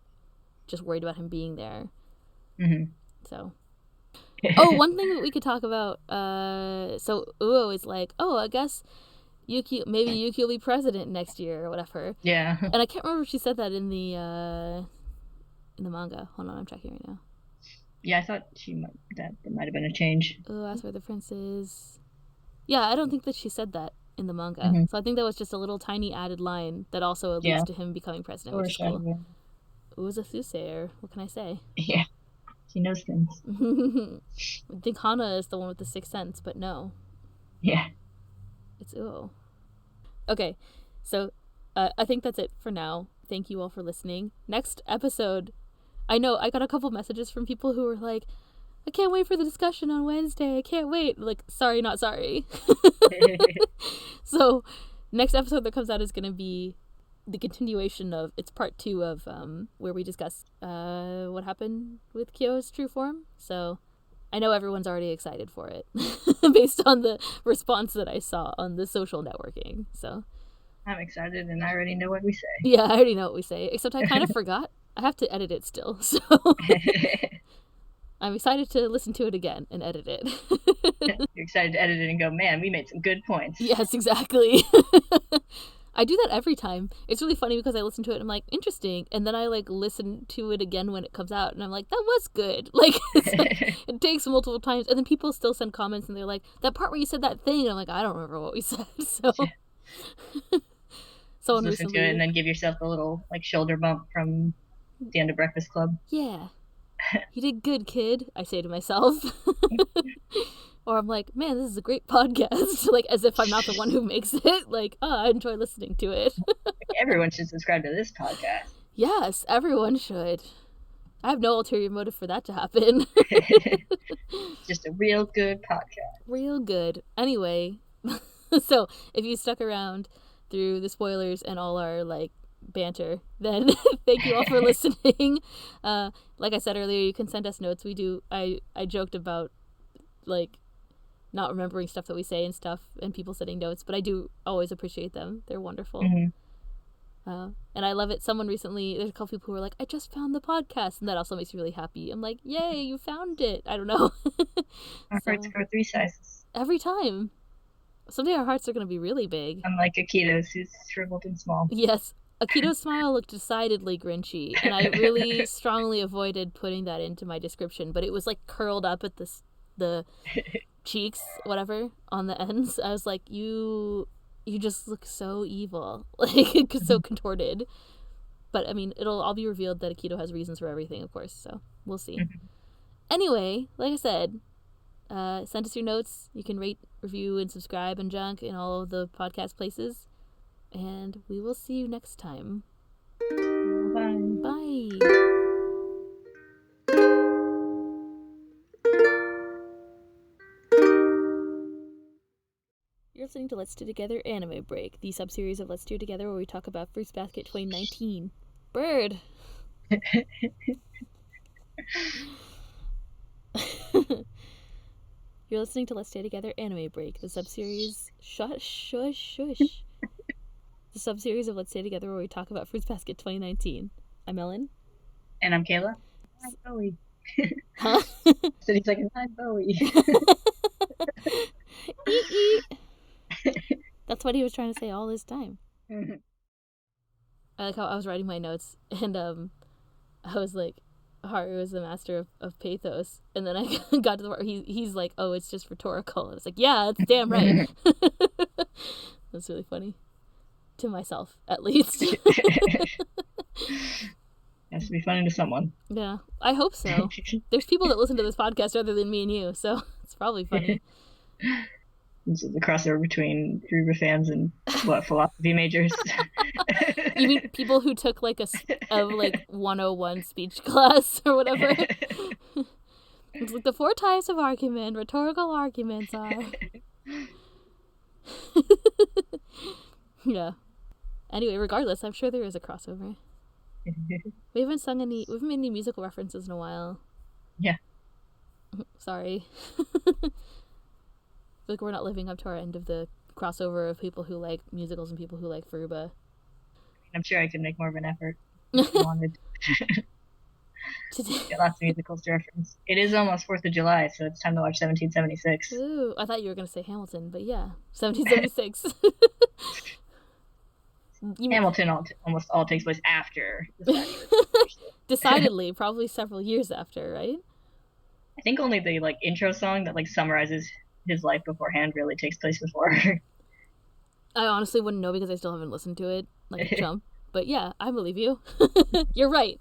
him being there. Mm-hmm. So. Oh, one thing that we could talk about, so Uo is like, oh, I guess Yuki will be president next year or whatever. Yeah. And I can't remember if she said that in the manga. Hold on, I'm checking right now. Yeah, I thought that might have been a change. Oh, that's where the prince is. Yeah, I don't think that she said that in the manga. Mm-hmm. So I think that was just a little tiny added line that also alludes to him becoming president, which is cool. Uo's a soothsayer. What can I say? Yeah, she knows things. I think Hana is the one with the sixth sense, but no. Yeah. It's Uo. Okay, so I think that's it for now. Thank you all for listening. Next episode, I know I got a couple messages from people who were like, I can't wait for the discussion on Wednesday. I can't wait. Like, sorry, not sorry. So, next episode that comes out is going to be the continuation of, it's part 2 of where we discuss what happened with Kyo's true form. So, I know everyone's already excited for it based on the response that I saw on the social networking. So, I'm excited, and I already know what we say. Yeah, I already know what we say, except I kind of forgot. I have to edit it still, so I'm excited to listen to it again and edit it. You're excited to edit it and go, man, we made some good points. Yes, exactly. I do that every time. It's really funny because I listen to it and I'm like, interesting. And then I like listen to it again when it comes out and I'm like, that was good. Like, it takes multiple times. And then people still send comments and they're like, that part where you said that thing. And I'm like, I don't remember what we said. So someone listen recently... to it and then give yourself a little like shoulder bump from the end of Breakfast Club. Yeah. You did good, kid, I say to myself. Or I'm like, man, this is a great podcast. Like, as if I'm not the one who makes it. Like, oh, I enjoy listening to it. Everyone should subscribe to this podcast. Yes, everyone should. I have no ulterior motive for that to happen. Just a real good podcast. Real good. Anyway, so if you stuck around through the spoilers and all our, like, banter, then thank you all for listening. Like I said earlier, you can send us notes. I joked about, like, not remembering stuff that we say and stuff, and people sending notes, but I do always appreciate them. They're wonderful. Mm-hmm. And I love it. Someone recently, there's a couple people who were like, I just found the podcast, and that also makes me really happy. I'm like, yay, you found it. I don't know. Our hearts grow 3 sizes. Every time. Someday our hearts are going to be really big. Unlike Akito's, who's shriveled and small. Yes. Akito's smile looked decidedly grinchy, and I really strongly avoided putting that into my description, but it was like curled up at the cheeks, whatever, on the ends. I was like, you just look so evil, like, so contorted. But I mean, it'll all be revealed that Akito has reasons for everything, of course, so we'll see. Anyway, like I said, send us your notes. You can rate, review, and subscribe and junk in all of the podcast places. And we will see you next time. Bye. Bye. You're listening to Let's Do Together Anime Break, the sub-series of Let's Do Together where we talk about Fruits Basket 2019. Bird! You're listening to Let's Stay Together Anime Break, the sub-series... Shush. The sub-series of Let's Stay Together where we talk about Fruits Basket 2019. I'm Ellen. And I'm Kayla. Hi, Bowie. Huh? So he's like, hi, Bowie. That's what he was trying to say all this time. I like how I was writing my notes, and I was like, Haru is the master of pathos, and then I got to the part where he's like, oh, it's just rhetorical, and it's like, yeah, that's damn right. That's really funny. To myself, at least. Has to be funny to someone. Yeah, I hope so. There's people that listen to this podcast other than me and you, so it's probably funny. This is the crossover between Ruba fans and philosophy majors. You mean people who took like a 101 speech class or whatever? It's like the 4 types of argument, rhetorical arguments are. Yeah. Anyway, regardless, I'm sure there is a crossover. We haven't made any musical references in a while. Yeah. Sorry. Like we're not living up to our end of the crossover of people who like musicals and people who like Furuba. I'm sure I could make more of an effort if you wanted. Get lots of musicals to reference. It is almost 4th of July, so it's time to watch 1776. Ooh, I thought you were going to say Hamilton, but yeah, 1776. Hamilton almost all takes place after the statue. Decidedly, probably several years after, right? I think only the like intro song that like summarizes his life beforehand really takes place before. I honestly wouldn't know because I still haven't listened to it like a chump. But yeah, I believe you. You're right.